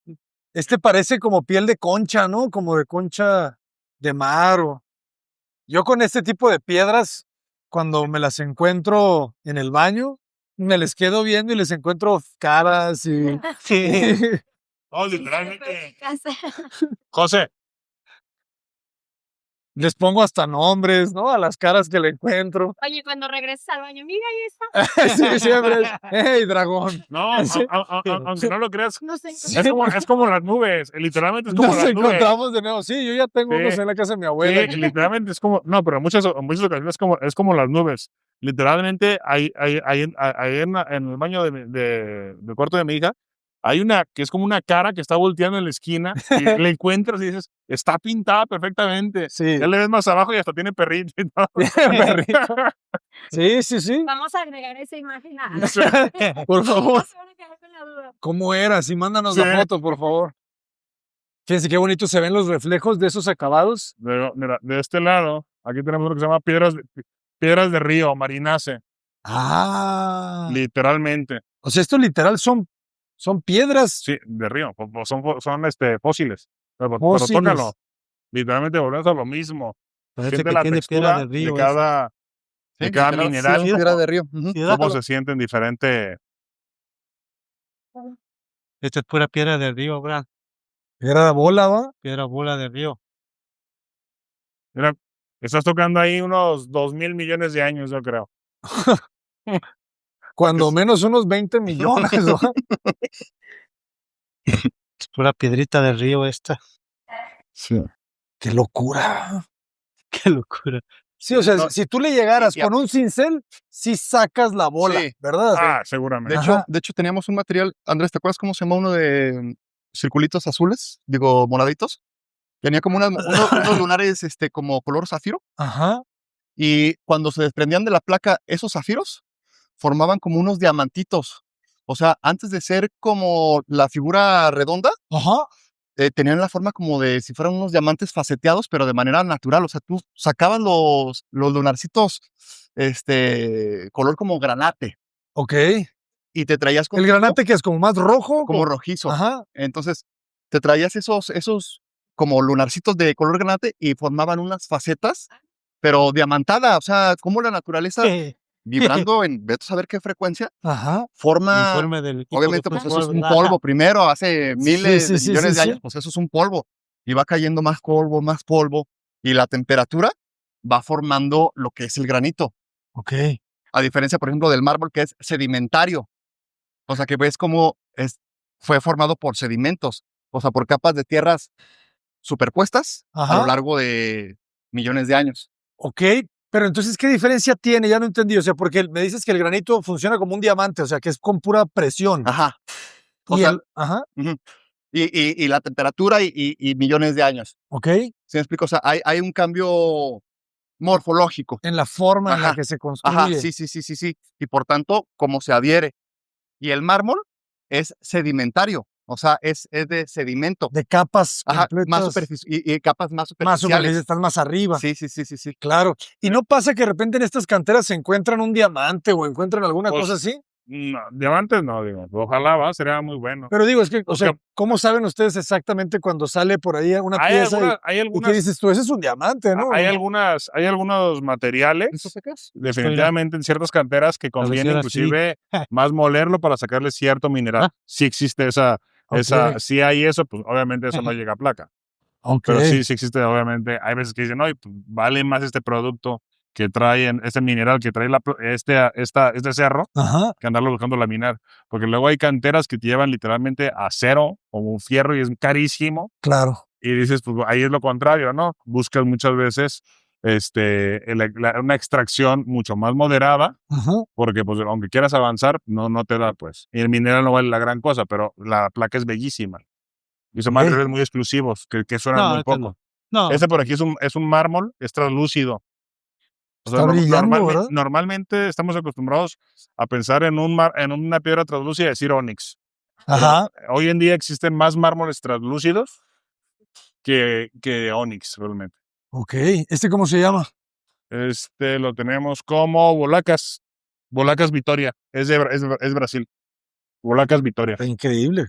Speaker 1: Este parece como piel de concha, ¿no? Como de concha de mar. Yo con este tipo de piedras, cuando me las encuentro en el baño, me les quedo viendo y les encuentro caras y...
Speaker 3: No, literalmente. José,
Speaker 1: les pongo hasta nombres, ¿no? A las caras que le encuentro.
Speaker 2: Oye, cuando regreses al baño, mira, ahí está.
Speaker 1: Sí, siempre es, ¡hey, dragón!
Speaker 3: no,
Speaker 1: Sí.
Speaker 3: aunque no lo creas,
Speaker 2: No sé.
Speaker 3: es como las nubes, literalmente es como
Speaker 1: Nos
Speaker 3: las nubes.
Speaker 1: encontramos de nuevo. Sí, yo ya tengo unos
Speaker 3: Sí.
Speaker 1: en la casa de mi abuela.
Speaker 3: Sí, literalmente es como, no, pero en muchas ocasiones es como las nubes. Literalmente, ahí en el baño del cuarto de mi hija, hay una que es como una cara que está volteando en la esquina y le encuentras y dices, está pintada perfectamente.
Speaker 1: Sí.
Speaker 3: Ya le ves más abajo y hasta tiene perrito y todo.
Speaker 1: Perrito. Sí, sí, sí.
Speaker 2: Vamos a agregar esa imagen a...
Speaker 1: Por favor.
Speaker 2: No se van a quedar con la duda.
Speaker 1: ¿Cómo era? Sí, mándanos
Speaker 3: Sí.
Speaker 1: la foto, por favor. Fíjense qué bonito se ven los reflejos de esos acabados.
Speaker 3: Mira, de este lado, aquí tenemos uno que se llama piedras de río, marinace,
Speaker 1: Ah.
Speaker 3: literalmente.
Speaker 1: O sea, estos literal son piedras.
Speaker 3: Sí, de río, son fósiles. Pero
Speaker 1: Fósiles.
Speaker 3: tócalo. Literalmente volvemos a lo mismo.
Speaker 6: Parece
Speaker 3: Siente
Speaker 6: que
Speaker 3: la
Speaker 6: tiene piedra
Speaker 3: textura
Speaker 6: de río.
Speaker 3: de cada
Speaker 5: Literal,
Speaker 3: mineral,
Speaker 5: sí, piedra de río. Ujú.
Speaker 6: Sí,
Speaker 3: cómo
Speaker 6: déjalo.
Speaker 3: se siente en diferente.
Speaker 6: Esta es pura piedra de río, ¿verdad?
Speaker 1: Era bola, ¿va?
Speaker 6: Piedra bola de río.
Speaker 3: Mira, estás tocando ahí unos 2,000 millones de años, yo creo.
Speaker 1: Cuando menos unos 20 millones, ¿va?
Speaker 6: Es pura piedrita de río esta.
Speaker 5: Sí.
Speaker 1: ¡Qué locura!
Speaker 6: Qué locura.
Speaker 1: Sí, o sea,
Speaker 5: No,
Speaker 1: si tú le llegaras
Speaker 5: y-
Speaker 1: con un cincel, sí sacas la bola,
Speaker 5: Sí.
Speaker 1: ¿verdad?
Speaker 3: Ah, seguramente.
Speaker 1: Ajá.
Speaker 5: De hecho, teníamos un material, Andrés, ¿te acuerdas cómo se llama uno de circulitos azules? Digo, moraditos. Tenía como unos lunares como color zafiro.
Speaker 1: Ajá.
Speaker 5: Y cuando se desprendían de la placa, esos zafiros formaban como unos diamantitos. O sea, antes de ser como la figura redonda,
Speaker 1: Ajá.
Speaker 5: tenían la forma como de si fueran unos diamantes faceteados, pero de manera natural. O sea, tú sacabas los lunarcitos, color como granate,
Speaker 1: Ok.
Speaker 5: y te traías
Speaker 1: El
Speaker 5: contigo
Speaker 1: granate que es como más rojo.
Speaker 5: como rojizo.
Speaker 1: Ajá.
Speaker 5: Entonces, te traías esos como lunarcitos de color granate y formaban unas facetas, pero diamantada. O sea, como la naturaleza vibrando en, vete a saber qué frecuencia,
Speaker 1: Ajá.
Speaker 5: forma.
Speaker 6: Informe del equipo
Speaker 5: Obviamente,
Speaker 6: de
Speaker 5: pues eso es
Speaker 6: fútbol,
Speaker 5: un
Speaker 6: ¿verdad?
Speaker 5: polvo primero, hace miles
Speaker 1: sí,
Speaker 5: de
Speaker 1: sí,
Speaker 5: millones
Speaker 1: sí,
Speaker 5: de
Speaker 1: sí.
Speaker 5: años, pues eso es un polvo. Y va cayendo más polvo, y la temperatura va formando lo que es el granito.
Speaker 1: Ok.
Speaker 5: A diferencia, por ejemplo, del mármol, que es sedimentario. O sea, que ves cómo fue formado por sedimentos, o sea, por capas de tierras superpuestas a
Speaker 1: Ajá.
Speaker 5: lo largo de millones de años.
Speaker 1: Ok. Pero entonces, ¿qué diferencia tiene? Ya no entendí. O sea, porque me dices que el granito funciona como un diamante, o sea, que es con pura presión.
Speaker 5: Ajá. O
Speaker 1: Y
Speaker 5: sea,
Speaker 1: ajá.
Speaker 5: ujú. Y la temperatura y millones de años.
Speaker 1: Ok.
Speaker 5: ¿Sí me explico? O sea, hay un cambio morfológico.
Speaker 1: En la forma en la
Speaker 5: Ajá,
Speaker 1: que se
Speaker 5: Ajá,
Speaker 1: construye.
Speaker 5: sí. Y por tanto, cómo se adhiere. Y el mármol es sedimentario, o sea, es de sedimento.
Speaker 1: De capas
Speaker 5: Ajá,
Speaker 1: completas.
Speaker 5: y capas más
Speaker 1: Más
Speaker 5: superficiales.
Speaker 1: superficiales, estás más arriba.
Speaker 5: Sí.
Speaker 1: Claro. ¿Y no pasa que de repente en estas canteras se encuentran un diamante o encuentran alguna
Speaker 3: Pues,
Speaker 1: cosa así?
Speaker 3: No, diamantes no, digo. Ojalá sería muy bueno.
Speaker 1: Pero digo, es que, o
Speaker 3: Porque-
Speaker 1: sea, ¿cómo saben ustedes exactamente cuando sale por ahí una
Speaker 3: Hay
Speaker 1: pieza
Speaker 3: hay
Speaker 1: y qué
Speaker 3: algunas,
Speaker 1: dices tú? Ese es un diamante, ¿no?
Speaker 3: hay algunos materiales,
Speaker 5: ¿Eso se qué es?
Speaker 3: definitivamente en ciertas canteras que
Speaker 6: ver si
Speaker 3: conviene
Speaker 6: ahora sí.
Speaker 3: inclusive más molerlo para sacarle cierto mineral.
Speaker 6: Ah.
Speaker 3: Si existe
Speaker 1: Ok.
Speaker 3: si hay eso, pues obviamente eso no llega a placa.
Speaker 1: Ok.
Speaker 3: Pero sí existe, obviamente. Hay veces que dicen, no, pues, vale más este producto que trae, este mineral que trae este cerro,
Speaker 1: Ajá.
Speaker 3: que andarlo buscando laminar. Porque luego hay canteras que te llevan literalmente a acero o un fierro y es carísimo.
Speaker 1: Claro.
Speaker 3: Y dices, pues ahí es lo contrario, ¿no? Buscas muchas veces una extracción mucho más moderada,
Speaker 1: Ajá.
Speaker 3: porque pues aunque quieras avanzar, no te da pues. Y el mineral no vale la gran cosa, pero la placa es bellísima. Y son
Speaker 1: Ok.
Speaker 3: materiales muy exclusivos, que suenan
Speaker 6: No,
Speaker 3: muy
Speaker 6: este
Speaker 3: poco.
Speaker 6: no. No,
Speaker 3: Este por aquí es un mármol, es translúcido. O sea,
Speaker 1: Está brillando, ¿verdad?
Speaker 3: normalmente estamos acostumbrados a pensar en una piedra translúcida y decir ónix.
Speaker 1: Ajá.
Speaker 3: Hoy en día existen más mármoles translúcidos que ónix, realmente.
Speaker 1: Ok. ¿Este cómo se llama?
Speaker 3: Lo tenemos como Volacas Vitoria. Es Brasil. Volacas Vitoria.
Speaker 1: Está increíble.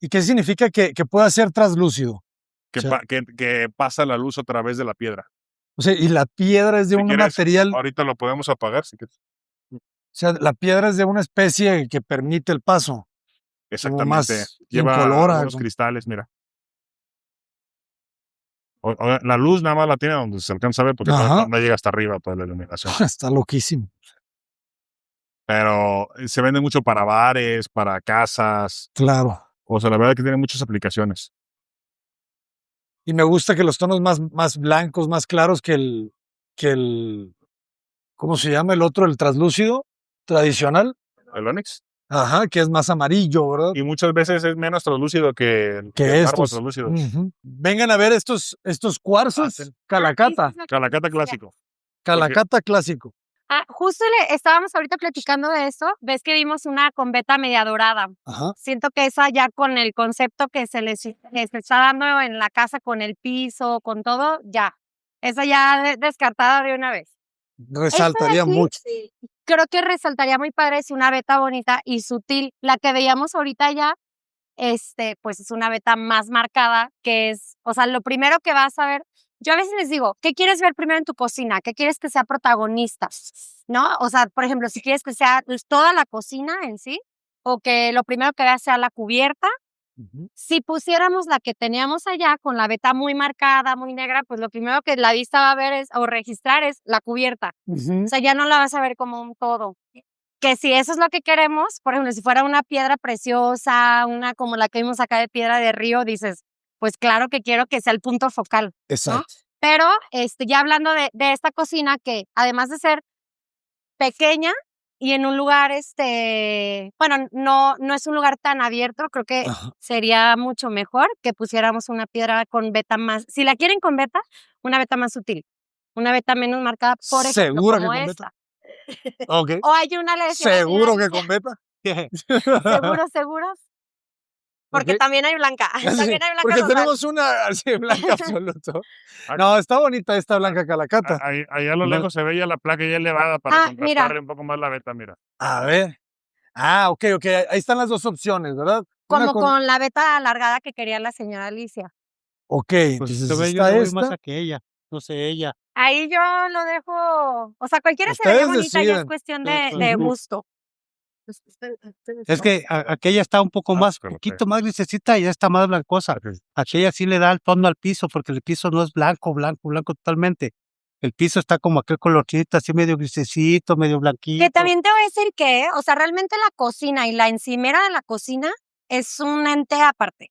Speaker 1: ¿Y qué significa que pueda ser translúcido?
Speaker 3: Que,
Speaker 1: O sea,
Speaker 3: que pasa la luz a través de la piedra.
Speaker 1: O sea, y la piedra es de
Speaker 3: Si
Speaker 1: un
Speaker 3: quieres,
Speaker 1: material, o
Speaker 3: ahorita lo podemos apagar si quieres.
Speaker 1: sea, la piedra es de una especie que permite el paso, como
Speaker 3: Exactamente.
Speaker 1: más
Speaker 3: Lleva
Speaker 1: incolora.
Speaker 3: algunos cristales, mira. La luz nada más la tiene donde se alcanza a ver porque
Speaker 1: Ajá.
Speaker 3: no llega hasta arriba toda la iluminación.
Speaker 1: Está loquísimo.
Speaker 3: Pero se vende mucho para bares, para casas.
Speaker 1: Claro.
Speaker 3: O sea, la verdad que tiene muchas aplicaciones.
Speaker 1: Y me gusta que los tonos más blancos, más claros que el, ¿cómo se llama el otro? El translúcido tradicional.
Speaker 3: El ónix.
Speaker 1: Ajá, que es más amarillo, ¿verdad?
Speaker 3: Y muchas veces es menos translúcido que el
Speaker 1: Que
Speaker 3: mármol
Speaker 1: estos.
Speaker 3: translúcido.
Speaker 1: Ujú. Vengan a ver estos cuarzos. Calacata.
Speaker 3: Calacata clásico.
Speaker 1: Calacata clásico.
Speaker 2: Justo estábamos ahorita platicando de eso. Ves que vimos una con veta media dorada.
Speaker 1: Ajá.
Speaker 2: Siento que esa ya con el concepto que se les está dando en la casa, con el piso, con todo, ya. Esa ya descartada de una vez.
Speaker 1: Resaltaría
Speaker 2: Esta de aquí,
Speaker 1: mucho.
Speaker 2: sí, creo que resaltaría muy padre si una veta bonita y sutil. La que veíamos ahorita ya, pues es una veta más marcada, que es, o sea, lo primero que vas a ver. Yo a veces les digo, ¿qué quieres ver primero en tu cocina? ¿Qué quieres que sea protagonista? ¿No? O sea, por ejemplo, si quieres que sea pues, toda la cocina en sí, o que lo primero que veas sea la cubierta.
Speaker 1: Ujú.
Speaker 2: Si pusiéramos la que teníamos allá con la veta muy marcada, muy negra, pues lo primero que la vista va a ver o registrar es la cubierta.
Speaker 1: Ujú.
Speaker 2: O sea, ya no la vas a ver como un todo. Que si eso es lo que queremos, por ejemplo, si fuera una piedra preciosa, una como la que vimos acá de piedra de río, dices, pues claro que quiero que sea el punto focal.
Speaker 1: Exacto.
Speaker 2: Pero ya hablando de esta cocina que además de ser pequeña y en un lugar, bueno, no es un lugar tan abierto, creo que
Speaker 1: Ajá.
Speaker 2: sería mucho mejor que pusiéramos una piedra con veta más, si la quieren con veta, una veta más sutil, una veta menos marcada, por ejemplo,
Speaker 1: ¿Segura que
Speaker 2: como
Speaker 1: con
Speaker 2: esta.
Speaker 1: Ok.
Speaker 2: O hay una, le decía a la
Speaker 1: ¿Seguro
Speaker 2: señora
Speaker 1: que con beta?
Speaker 2: ¿Seguros? Porque
Speaker 1: Ok.
Speaker 2: también hay blanca,
Speaker 1: Sí,
Speaker 2: también hay blanca
Speaker 1: porque
Speaker 2: total.
Speaker 1: tenemos una así blanca absoluto. No, está bonita esta blanca calacata.
Speaker 3: Ahí a lo
Speaker 1: No.
Speaker 3: lejos se veía la placa ya elevada para
Speaker 2: Mira.
Speaker 3: contrastarle un poco más la veta, mira.
Speaker 1: A ver. Ok. Ahí están las dos opciones, ¿verdad? Una
Speaker 2: Como con la veta alargada que quería la señora Alicia.
Speaker 1: Ok,
Speaker 6: Pues
Speaker 1: entonces
Speaker 6: yo
Speaker 1: está
Speaker 6: le voy más
Speaker 1: esta.
Speaker 6: a que ella. No sé, ella.
Speaker 2: Ahí yo lo dejo, o sea, cualquiera se vería
Speaker 1: Ustedes
Speaker 2: bonita, ya es
Speaker 1: deciden.
Speaker 2: cuestión de
Speaker 6: Ujú.
Speaker 2: gusto.
Speaker 6: Es que aquella está un poco más,
Speaker 3: pero
Speaker 6: poquito más grisecita y ya está más blancosa. Aquella sí le da el tono al piso, porque el piso no es blanco totalmente. El piso está como aquel colorcito, así medio grisecito, medio blanquito.
Speaker 2: Que también te voy a decir que, o sea, realmente la cocina y la encimera de la cocina es un ente aparte.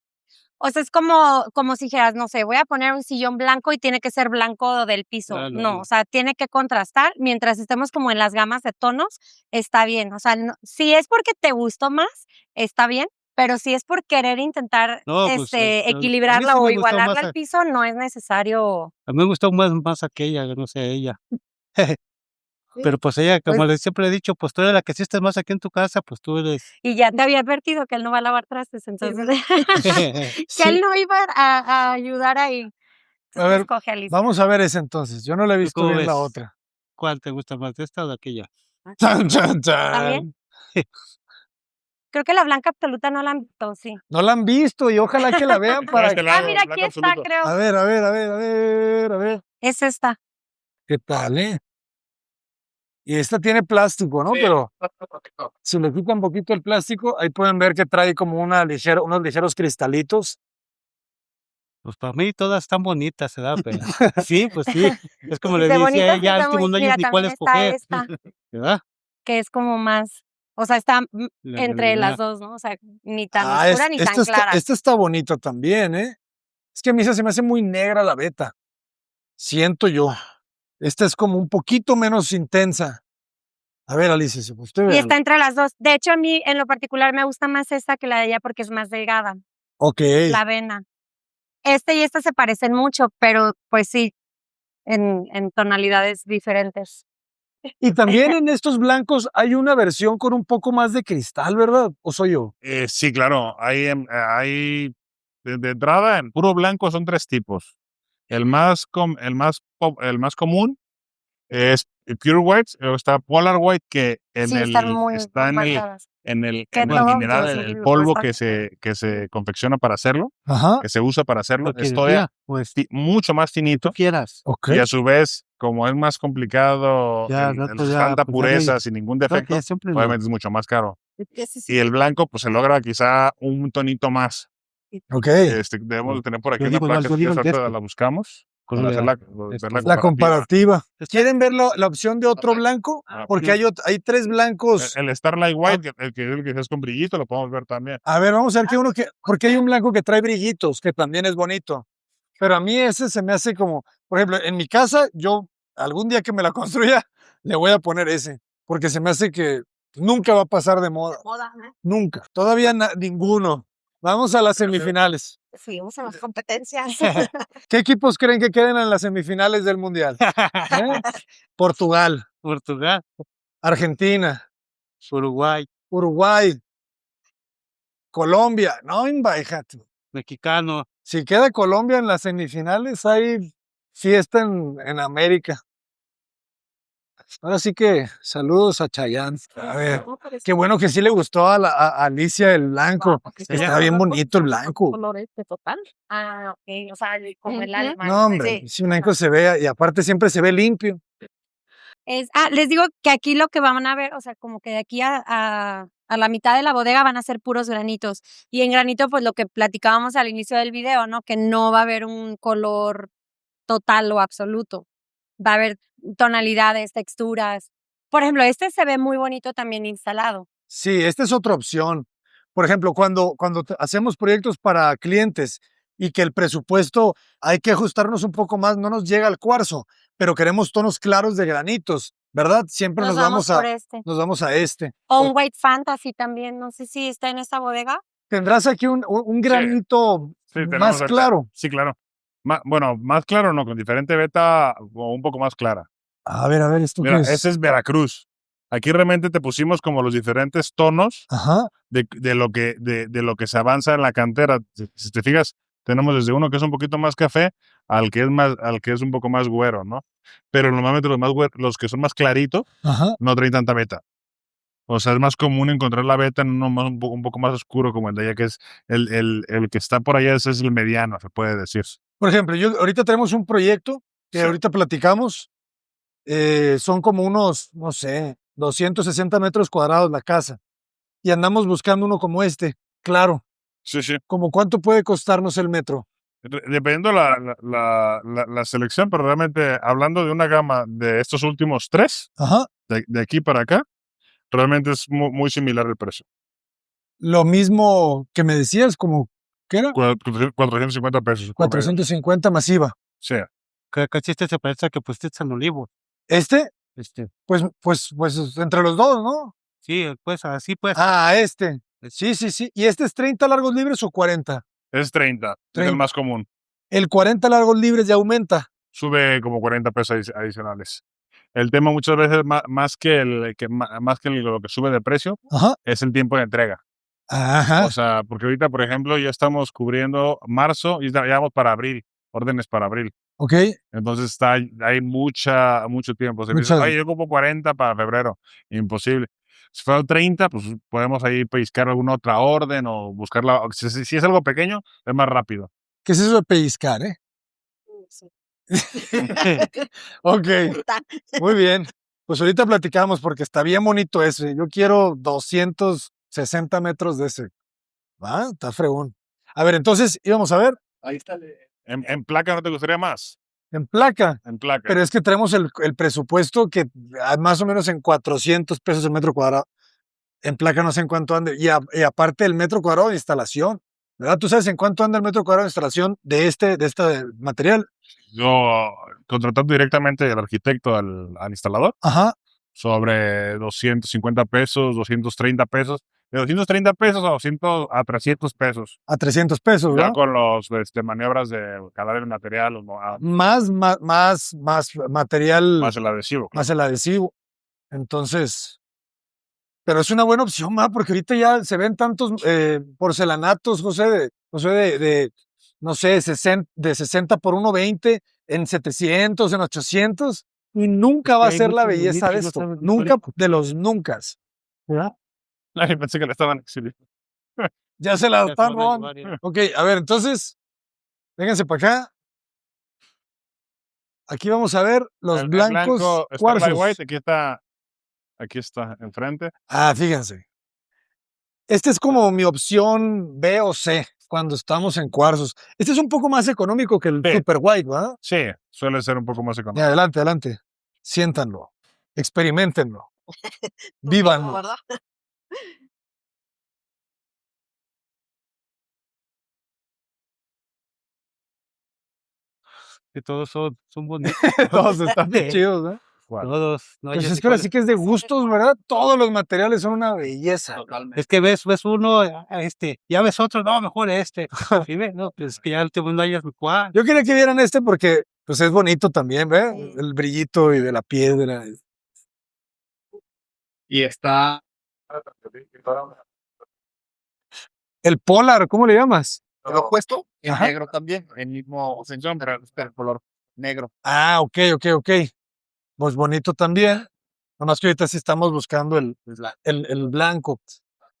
Speaker 2: O sea, es como si dijeras, no sé, voy a poner un sillón blanco y tiene que ser blanco del piso.
Speaker 6: Ah,
Speaker 2: No,
Speaker 6: no.
Speaker 2: o sea, tiene que contrastar. Mientras estemos como en las gamas de tonos, está bien. O sea, si es porque te gustó más, está bien. Pero si es por querer intentar
Speaker 6: No, pues, a mí
Speaker 2: equilibrarla
Speaker 6: sí
Speaker 2: o
Speaker 6: me gustó
Speaker 2: igualarla
Speaker 6: más
Speaker 2: al piso, no es necesario.
Speaker 6: A mí me gustó más aquella, no sé, ella. Pero pues ella, como siempre le he dicho, pues tú eres la que hiciste más aquí en tu casa, pues tú eres.
Speaker 2: Y ya te había advertido que él no va a lavar trastes, entonces que
Speaker 1: Sí.
Speaker 2: él no iba a ayudar ahí.
Speaker 1: A ver,
Speaker 2: Escoge a Alicia.
Speaker 1: vamos a ver ese entonces. Yo no la he
Speaker 6: ¿Tú
Speaker 1: visto
Speaker 6: cómo
Speaker 1: bien la
Speaker 6: ves?
Speaker 1: otra.
Speaker 6: ¿Cuál te gusta más, de esta o de aquella?
Speaker 1: Chan, chan,
Speaker 2: ¿También?
Speaker 1: chan.
Speaker 2: Creo que la blanca absoluta no la han visto, sí.
Speaker 1: No la han visto y ojalá que la vean para
Speaker 3: este
Speaker 1: que.
Speaker 3: lado,
Speaker 2: Mira,
Speaker 3: blanco
Speaker 2: aquí está,
Speaker 3: absoluto.
Speaker 2: creo.
Speaker 1: A ver.
Speaker 2: Es esta.
Speaker 1: ¿Qué tal, Y esta tiene plástico, ¿no?
Speaker 3: Sí.
Speaker 1: Pero si le quita un poquito el plástico, ahí pueden ver que trae como unos ligeros cristalitos.
Speaker 6: Pues para mí todas están bonitas, ¿verdad? Pero sí, pues sí. Es como le
Speaker 2: De
Speaker 6: decía a
Speaker 2: bonitas
Speaker 6: ella, al
Speaker 2: está
Speaker 6: último no hay
Speaker 2: mira,
Speaker 6: ni cuál
Speaker 2: también está
Speaker 6: escoger,
Speaker 2: esta,
Speaker 6: ¿verdad?
Speaker 2: que es como más, o sea, está
Speaker 6: La
Speaker 2: entre las
Speaker 6: realidad.
Speaker 2: dos, ¿no? O sea, ni tan oscura ni tan
Speaker 1: esta
Speaker 2: clara.
Speaker 1: está bonita también, Es que a mí se me hace muy negra la veta. siento yo. Esta es como un poquito menos intensa. A ver, Alicia, si usted
Speaker 2: Y
Speaker 1: ve.
Speaker 2: está entre las dos. De hecho, a mí en lo particular me gusta más esta que la de ella porque es más delgada,
Speaker 1: Ok.
Speaker 2: la avena. Este y esta se parecen mucho, pero pues sí, en tonalidades diferentes.
Speaker 1: Y también en estos blancos hay una versión con un poco más de cristal, ¿verdad? ¿O soy yo?
Speaker 3: Sí, claro. Hay de entrada, en puro blanco son 3 tipos. El más común es Pure White, luego está Polar White, que
Speaker 2: Sí, están muy
Speaker 3: está
Speaker 2: marcadas. Que
Speaker 3: en el
Speaker 2: todo,
Speaker 3: mineral,
Speaker 2: pues,
Speaker 3: en el
Speaker 2: sí,
Speaker 3: polvo
Speaker 2: pues,
Speaker 3: que se confecciona para hacerlo,
Speaker 1: Ajá.
Speaker 3: que se usa para hacerlo,
Speaker 6: Lo que
Speaker 3: es todavía
Speaker 6: decía, pues,
Speaker 3: mucho más
Speaker 6: tú
Speaker 3: finito.
Speaker 6: quieras.
Speaker 1: Ok.
Speaker 3: Y a su vez, como es más complicado,
Speaker 6: Ya,
Speaker 3: el
Speaker 6: pues, ya,
Speaker 3: tanta
Speaker 6: pues, ya no hay-
Speaker 3: pureza, sin ningún
Speaker 6: Claro que
Speaker 3: defecto,
Speaker 6: ya siempre no.
Speaker 3: obviamente es mucho más caro.
Speaker 4: Es que sí,
Speaker 3: Y el blanco, pues se logra quizá un tonito más.
Speaker 1: Ok.
Speaker 3: Debemos de tener por aquí
Speaker 6: Yo
Speaker 3: una
Speaker 6: digo igual,
Speaker 3: placa,
Speaker 6: yo
Speaker 3: si
Speaker 6: digo
Speaker 3: quieres
Speaker 6: el de
Speaker 3: ahorita
Speaker 6: este.
Speaker 3: la buscamos
Speaker 6: Con
Speaker 3: para
Speaker 6: el-
Speaker 3: hacer la,
Speaker 6: este.
Speaker 3: ver la
Speaker 1: La
Speaker 3: comparativa.
Speaker 1: comparativa. ¿Quieren ver la opción de otro blanco?
Speaker 3: Ah,
Speaker 1: Porque hay 3 blancos.
Speaker 3: El Starlight White, el que es con brillito, lo podemos ver también.
Speaker 1: A ver, vamos a ver porque hay un blanco que trae brillitos, que también es bonito. Pero a mí ese se me hace como, por ejemplo, en mi casa, yo algún día que me la construya, le voy a poner ese, porque se me hace que nunca va a pasar de moda.
Speaker 4: moda, ¿no?
Speaker 1: Nunca. Todavía ninguno. Vamos a las semifinales.
Speaker 4: Seguimos en las competencias.
Speaker 1: ¿Qué equipos creen que queden en las semifinales del Mundial? ¿Eh? Portugal,
Speaker 6: Portugal,
Speaker 1: Argentina,
Speaker 6: Uruguay,
Speaker 1: Uruguay, Colombia. No, imagínate.
Speaker 6: mexicano.
Speaker 1: Si queda Colombia en las semifinales, hay fiesta en América. Ahora sí que saludos a Chayanne. A ver, qué bueno que sí le gustó a Alicia el blanco. Está bien bonito el blanco.
Speaker 4: Colores de total.
Speaker 2: Ah, ok. O sea, como el
Speaker 4: Ujú.
Speaker 2: alma.
Speaker 1: No, hombre, si un blanco se vea y aparte siempre se ve limpio.
Speaker 2: Les digo que aquí lo que van a ver, o sea, como que de aquí a la mitad de la bodega van a ser puros granitos. Y en granito, pues lo que platicábamos al inicio del video, ¿no? Que no va a haber un color total o absoluto. Va a haber tonalidades, texturas. Por ejemplo, este se ve muy bonito también instalado.
Speaker 1: Sí, esta es otra opción. Por ejemplo, cuando hacemos proyectos para clientes y que el presupuesto hay que ajustarnos un poco más, no nos llega al cuarzo, pero queremos tonos claros de granitos, ¿verdad? Siempre
Speaker 2: Nos vamos por este.
Speaker 1: nos vamos a este.
Speaker 2: O un White Fantasy también, no sé si está en esta bodega.
Speaker 1: Tendrás aquí un granito
Speaker 3: Sí, tenemos
Speaker 1: más
Speaker 3: ahorita-
Speaker 1: claro.
Speaker 3: Sí, claro. Bueno, más claro no, con diferente beta o un poco más clara.
Speaker 1: A ver, ¿esto
Speaker 3: Mira,
Speaker 1: qué es?
Speaker 3: ese es Veracruz. Aquí realmente te pusimos como los diferentes tonos
Speaker 1: Ajá,
Speaker 3: de lo que se avanza en la cantera. Si te fijas, tenemos desde uno que es un poquito más café al que es un poco más güero, ¿no? Pero normalmente los que son más claritos
Speaker 1: ajá.
Speaker 3: no traen tanta beta. O sea, es más común encontrar la beta en uno un poco más oscuro como el de allá, que es el que está por allá, ese es el mediano, se puede decir.
Speaker 1: Por ejemplo, ahorita tenemos un proyecto que
Speaker 3: Sí.
Speaker 1: ahorita platicamos. Son como unos, no sé, 260 metros cuadrados la casa. Y andamos buscando uno como este, claro.
Speaker 3: Sí, sí.
Speaker 1: ¿Como cuánto puede costarnos el metro?
Speaker 3: Dependiendo la selección, pero realmente hablando de una gama de estos últimos 3,
Speaker 1: Ajá.
Speaker 3: de aquí para acá, realmente es muy similar el precio.
Speaker 1: Lo mismo que me decías, como, ¿qué era?
Speaker 3: 450 pesos. por medio.
Speaker 1: 450 masiva.
Speaker 3: Sí.
Speaker 6: Casi este se parece a que pusiste en Olivo.
Speaker 1: Este,
Speaker 6: Este,
Speaker 1: pues entre los dos, ¿no?
Speaker 6: sí, pues así pues.
Speaker 1: Ah, este. Sí, sí, sí. ¿Y este es 30 largos libres o 40?
Speaker 3: Es 30, es
Speaker 1: 30.
Speaker 3: el más común.
Speaker 1: El 40 largos libres ya aumenta.
Speaker 3: Sube como 40 pesos adicionales. El tema muchas veces más que lo que sube de precio
Speaker 1: Ajá.
Speaker 3: es el tiempo de entrega.
Speaker 1: Ajá.
Speaker 3: O sea, porque ahorita, por ejemplo, ya estamos cubriendo marzo y ya vamos para abril, órdenes para abril.
Speaker 1: Ok.
Speaker 3: Entonces hay mucho tiempo. Si me dices, "Oye, yo ocupo 40 para febrero", imposible. Si fuera 30, pues podemos ahí pescar alguna otra orden o buscarla. Si es algo pequeño, es más rápido.
Speaker 1: ¿Qué es eso de pellizcar, eh? Ok. Muy bien. Pues ahorita platicamos porque está bien bonito ese. Yo quiero 260 metros de ese. ¿Va? Está fregón. A ver, entonces íbamos a ver
Speaker 5: Ahí está.
Speaker 3: En placa no te gustaría más.
Speaker 1: en placa.
Speaker 3: En placa.
Speaker 1: Pero es que tenemos el presupuesto que más o menos en 400 pesos el metro cuadrado. En placa no sé en cuánto ande. Y aparte el metro cuadrado de instalación. ¿Verdad? ¿Tú sabes en cuánto anda el metro cuadrado de instalación de este material?
Speaker 3: yo contratando directamente al arquitecto, al instalador,
Speaker 1: Ajá.
Speaker 3: sobre 250 pesos, 230 pesos, de 230 pesos a 300 pesos.
Speaker 1: A 300 pesos,
Speaker 3: Ya
Speaker 1: ¿verdad?
Speaker 3: con los maniobras de calar el material,
Speaker 1: Más material,
Speaker 3: más el adhesivo.
Speaker 1: más el adhesivo. Entonces, pero es una buena opción, porque ahorita ya se ven tantos porcelanatos, José, no sé, de 60 por 1.20 en 700, en 800, y nunca va a
Speaker 6: hay
Speaker 1: ser la
Speaker 6: muchos
Speaker 1: belleza de
Speaker 6: bonitos, no
Speaker 1: esto.
Speaker 6: saben
Speaker 1: Nunca
Speaker 6: bonitos.
Speaker 1: de los nunca. ¿Verdad?
Speaker 3: Ay, pensé que le estaban exhibiendo.
Speaker 1: Ya se la
Speaker 6: Ya se
Speaker 1: están
Speaker 6: van a
Speaker 1: robando.
Speaker 6: llevar, ya.
Speaker 1: Ok, a ver, entonces, vénganse para acá. Aquí vamos a ver los
Speaker 3: El
Speaker 1: blancos
Speaker 3: blanco Starlight
Speaker 1: cuarzos.
Speaker 3: White, aquí está enfrente.
Speaker 1: Ah, fíjense. Este es como mi opción B o C cuando estamos en cuarzos. Este es un poco más económico que el
Speaker 3: Sí.
Speaker 1: Super White, ¿verdad?
Speaker 3: Sí, suele ser un poco más
Speaker 1: Y
Speaker 3: económico.
Speaker 1: adelante, adelante. Siéntanlo. Experimentenlo. Vívanlo.
Speaker 4: ¿Verdad?
Speaker 6: Que todos son bonitos.
Speaker 1: Todos están bien
Speaker 6: Sí,
Speaker 1: chidos, ¿verdad?
Speaker 3: ¿Cuál?
Speaker 6: Todos. No,
Speaker 1: Pues
Speaker 6: ya
Speaker 1: es
Speaker 6: sé
Speaker 1: que ahora
Speaker 6: cuál
Speaker 1: sí que es de gustos, ¿verdad? Todos los materiales son una belleza.
Speaker 6: es que ves uno, ya ves otro, no, mejor este. Sí, ve, no, pues es que ya el último no hayas cuál.
Speaker 1: Yo quería que vieran este porque pues es bonito también, ¿ves?
Speaker 4: Sí.
Speaker 1: El brillito y de la piedra.
Speaker 5: Y está
Speaker 1: El Polar, ¿cómo le llamas?
Speaker 5: el opuesto en
Speaker 1: Ajá.
Speaker 5: negro también, el mismo sensor, pero el color negro.
Speaker 1: Ah, ok. Pues bonito también. Nomás que ahorita sí estamos buscando el blanco.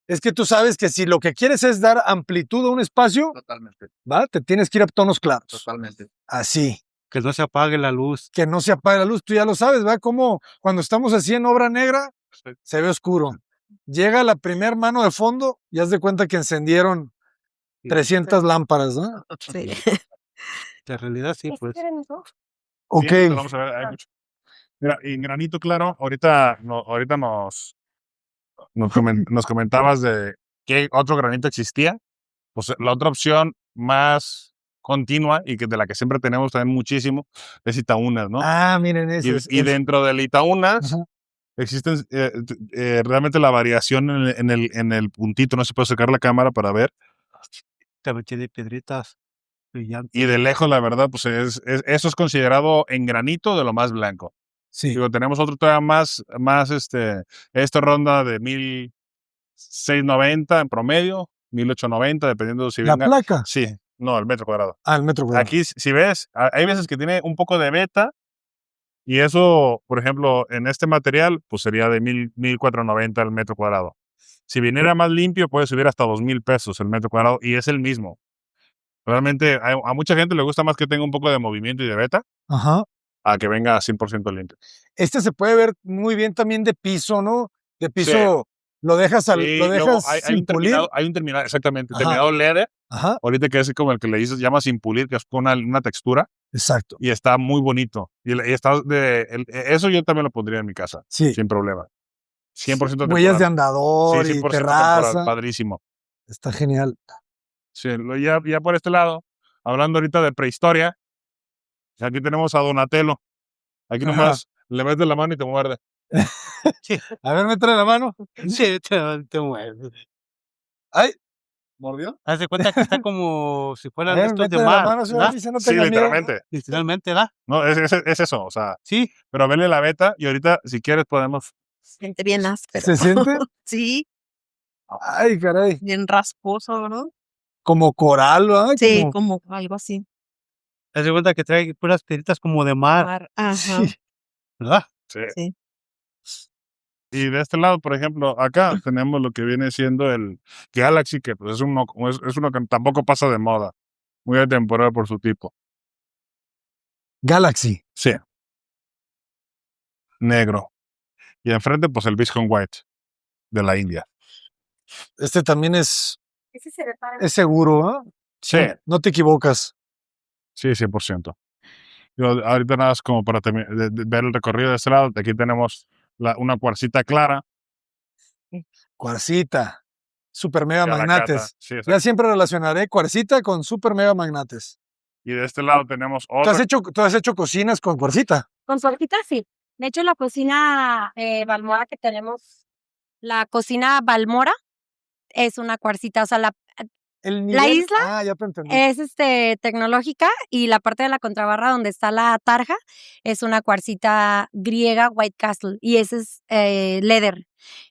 Speaker 1: Es que tú sabes que si lo que quieres es dar amplitud a un espacio,
Speaker 5: Totalmente,
Speaker 1: ¿va? Te tienes que ir a tonos claros.
Speaker 5: totalmente.
Speaker 1: Así,
Speaker 6: Que no se apague la luz.
Speaker 1: que no se apague la luz. Tú ya lo sabes, ¿va? Como cuando estamos así en obra negra, se ve oscuro. Llega la primer mano de fondo y haz de cuenta que encendieron 300 lámparas, ¿no?
Speaker 4: Sí.
Speaker 6: En realidad sí, pues.
Speaker 1: Ok.
Speaker 3: Sí, ahorita vamos a ver, hay mucho. Mira, y en granito claro, ahorita nos comentabas de qué otro granito existía. Pues la otra opción más continua y que de la que siempre tenemos también muchísimo es Itaúnas, ¿no?
Speaker 1: Ah, miren
Speaker 3: Y,
Speaker 1: ese.
Speaker 3: y dentro del Itaúnas
Speaker 1: Ajá.
Speaker 3: existen realmente la variación en el puntito, no se puede sacar la cámara para ver.
Speaker 6: También tiene piedritas brillantes.
Speaker 3: Y de lejos, la verdad, pues eso es considerado en granito de lo más blanco.
Speaker 1: Sí.
Speaker 3: Digo, tenemos otro todavía más esta ronda de 1,690 en promedio, 1,890, dependiendo si
Speaker 1: ¿La
Speaker 3: venga.
Speaker 1: placa?
Speaker 3: Sí, no, el metro cuadrado.
Speaker 1: Ah, el metro cuadrado.
Speaker 3: Aquí, si ves, hay veces que tiene un poco de beta y eso, por ejemplo, en este material, pues sería de 1,490 el metro cuadrado. Si viniera más limpio, puede subir hasta 2,000 pesos el metro cuadrado y es el mismo. Realmente a mucha gente le gusta más que tenga un poco de movimiento y de beta
Speaker 1: Ajá.
Speaker 3: a que venga 100% limpio.
Speaker 1: Este se puede ver muy bien también de piso, ¿no? De piso lo dejas,
Speaker 3: Sí,
Speaker 1: lo
Speaker 3: luego
Speaker 1: dejas
Speaker 3: hay
Speaker 1: sin
Speaker 3: un
Speaker 1: pulir.
Speaker 3: terminado, hay un terminado, exactamente,
Speaker 1: Ajá.
Speaker 3: terminado leather,
Speaker 1: Ajá,
Speaker 3: ahorita que es como el que le dices, llama sin pulir, que es con una textura
Speaker 1: exacto.
Speaker 3: y está muy bonito. Y está eso yo también lo pondría en mi casa,
Speaker 1: Sí.
Speaker 3: sin problema. 100%
Speaker 1: Huellas de
Speaker 3: temporal.
Speaker 1: andador
Speaker 3: Sí,
Speaker 1: y
Speaker 3: 100% temporal,
Speaker 1: terraza.
Speaker 3: padrísimo.
Speaker 1: Está genial.
Speaker 3: Sí, ya por este lado, hablando ahorita de prehistoria, aquí tenemos a Donatello. Aquí
Speaker 1: Ajá.
Speaker 3: nomás le metes la mano y te muerde.
Speaker 1: A ver, métele la mano.
Speaker 6: Sí, te mueves.
Speaker 1: Ay,
Speaker 5: ¿Mordió?
Speaker 6: Haz de cuenta que está como si
Speaker 1: a
Speaker 6: fueran
Speaker 1: ver,
Speaker 6: estos de
Speaker 1: métele la
Speaker 6: mar,
Speaker 1: mano, señor.
Speaker 6: ¿verdad?
Speaker 1: Dice, no
Speaker 3: Sí,
Speaker 1: tenga miedo.
Speaker 3: literalmente.
Speaker 6: Literalmente, ¿verdad?
Speaker 3: No, es eso, o sea,
Speaker 6: Sí,
Speaker 3: pero vele la beta y ahorita, si quieres, podemos.
Speaker 4: Siente bien áspero.
Speaker 1: ¿Se siente?
Speaker 4: Sí,
Speaker 1: Ay, caray.
Speaker 4: bien rasposo, ¿no?
Speaker 1: Como coral, ¿verdad?
Speaker 4: Sí,
Speaker 1: Como-
Speaker 4: como algo así.
Speaker 6: haz de cuenta que trae puras piedritas como de mar,
Speaker 4: Ajá.
Speaker 1: Sí.
Speaker 6: ¿verdad?
Speaker 3: Sí.
Speaker 4: Sí.
Speaker 3: Y de este lado, por ejemplo, acá tenemos lo que viene siendo el Galaxy, que pues es uno que tampoco pasa de moda, muy atemporal por su tipo.
Speaker 1: Galaxy.
Speaker 3: Sí. Negro. Y enfrente, pues el Viscount White de la India.
Speaker 1: Este también es
Speaker 2: Ese se repara.
Speaker 1: es seguro, ¿ah?
Speaker 3: Sí,
Speaker 1: No te equivocas.
Speaker 3: sí, 100%. Yo, ahorita nada más como para ver el recorrido de este lado, aquí tenemos una cuarcita clara.
Speaker 1: Cuarcita. Super mega
Speaker 3: Galacata.
Speaker 1: magnates.
Speaker 3: Sí,
Speaker 1: Ya
Speaker 3: exacto.
Speaker 1: siempre relacionaré cuarcita con super mega magnates.
Speaker 3: Y de este lado tenemos
Speaker 1: ¿Tú has
Speaker 3: otra.
Speaker 1: hecho cocinas con cuarcita?
Speaker 2: Con suertita sí. De hecho, la cocina Balmora que tenemos, la cocina Balmora es una cuarcita, o sea, la isla
Speaker 1: Ya te entendí.
Speaker 2: es tecnológica y la parte de la contrabarra donde está la tarja es una cuarcita griega White Castle y ese es leather.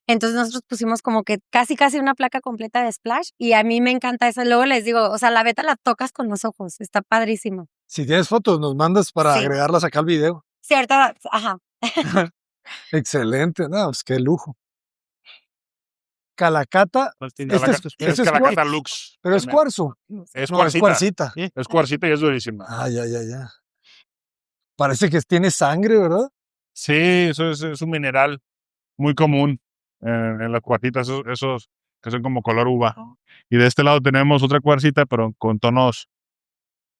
Speaker 2: Entonces nosotros pusimos como que casi una placa completa de splash y a mí me encanta eso. Luego les digo, o sea, la beta la tocas con los ojos, está padrísimo.
Speaker 1: Si tienes fotos, nos mandas para
Speaker 2: Sí.
Speaker 1: agregarlas acá al video.
Speaker 2: Sí, ahorita, ajá.
Speaker 1: Excelente, no, pues qué lujo. Calacata, este
Speaker 3: Es
Speaker 1: es
Speaker 3: Calacata Lux.
Speaker 1: pero es
Speaker 3: también.
Speaker 1: cuarzo.
Speaker 3: Es
Speaker 1: No, es
Speaker 3: cuarcita.
Speaker 1: cuarcita.
Speaker 3: Es cuarcita y es durísima.
Speaker 1: Ya. Parece que tiene sangre, ¿verdad?
Speaker 3: Sí, eso es un mineral muy común en las cuarcitas, esos que son como color uva. Y de este lado tenemos otra cuarcita, pero con tonos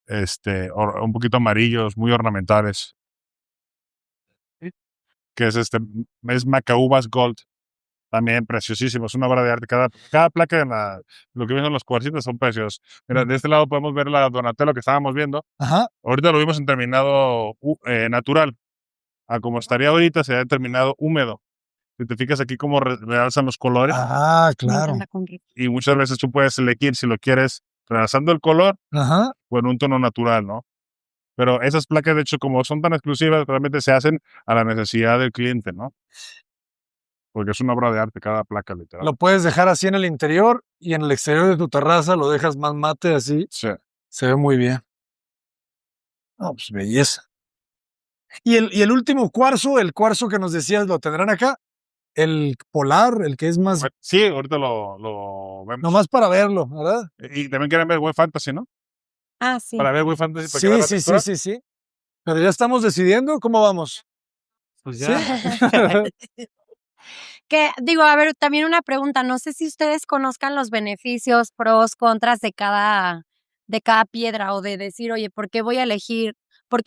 Speaker 3: un poquito amarillos, muy ornamentales. Que es Macaubas Gold. También preciosísimo, es una obra de arte. Cada placa lo que vienen los cuarcitas son preciosos. Mira, de este lado podemos ver la Donatello que estábamos viendo.
Speaker 1: Ajá.
Speaker 3: Ahorita lo vimos en terminado natural. Como estaría ahorita, sería en terminado húmedo. Si te fijas aquí cómo realzan los colores.
Speaker 1: Ah,
Speaker 2: Me
Speaker 1: claro.
Speaker 2: encanta con Rick.
Speaker 3: Y muchas veces tú puedes elegir si lo quieres realzando el color
Speaker 1: Ajá.
Speaker 3: o en un tono natural, ¿no? Pero esas placas, de hecho, como son tan exclusivas, realmente se hacen a la necesidad del cliente, ¿no? Porque es una obra de arte cada placa, literal.
Speaker 1: Lo puedes dejar así en el interior y en el exterior de tu terraza lo dejas más mate así.
Speaker 3: Sí.
Speaker 1: Se ve muy bien. No, pues belleza. Y el último cuarzo, el cuarzo que nos decías, ¿lo tendrán acá? El polar, el que es más,
Speaker 3: Sí, ahorita lo vemos.
Speaker 1: nomás para verlo, ¿verdad?
Speaker 3: Y también quieren ver Web Fantasy, ¿no?
Speaker 2: Ah, sí.
Speaker 3: Para ver Web Fantasy. Para que vean la textura.
Speaker 1: Sí. Pero ya estamos decidiendo cómo vamos.
Speaker 6: Pues
Speaker 1: ¿Sí?
Speaker 6: ya.
Speaker 2: Que digo, a ver, también una pregunta, no sé si ustedes conozcan los beneficios, pros, contras de cada piedra o de decir, oye, ¿por qué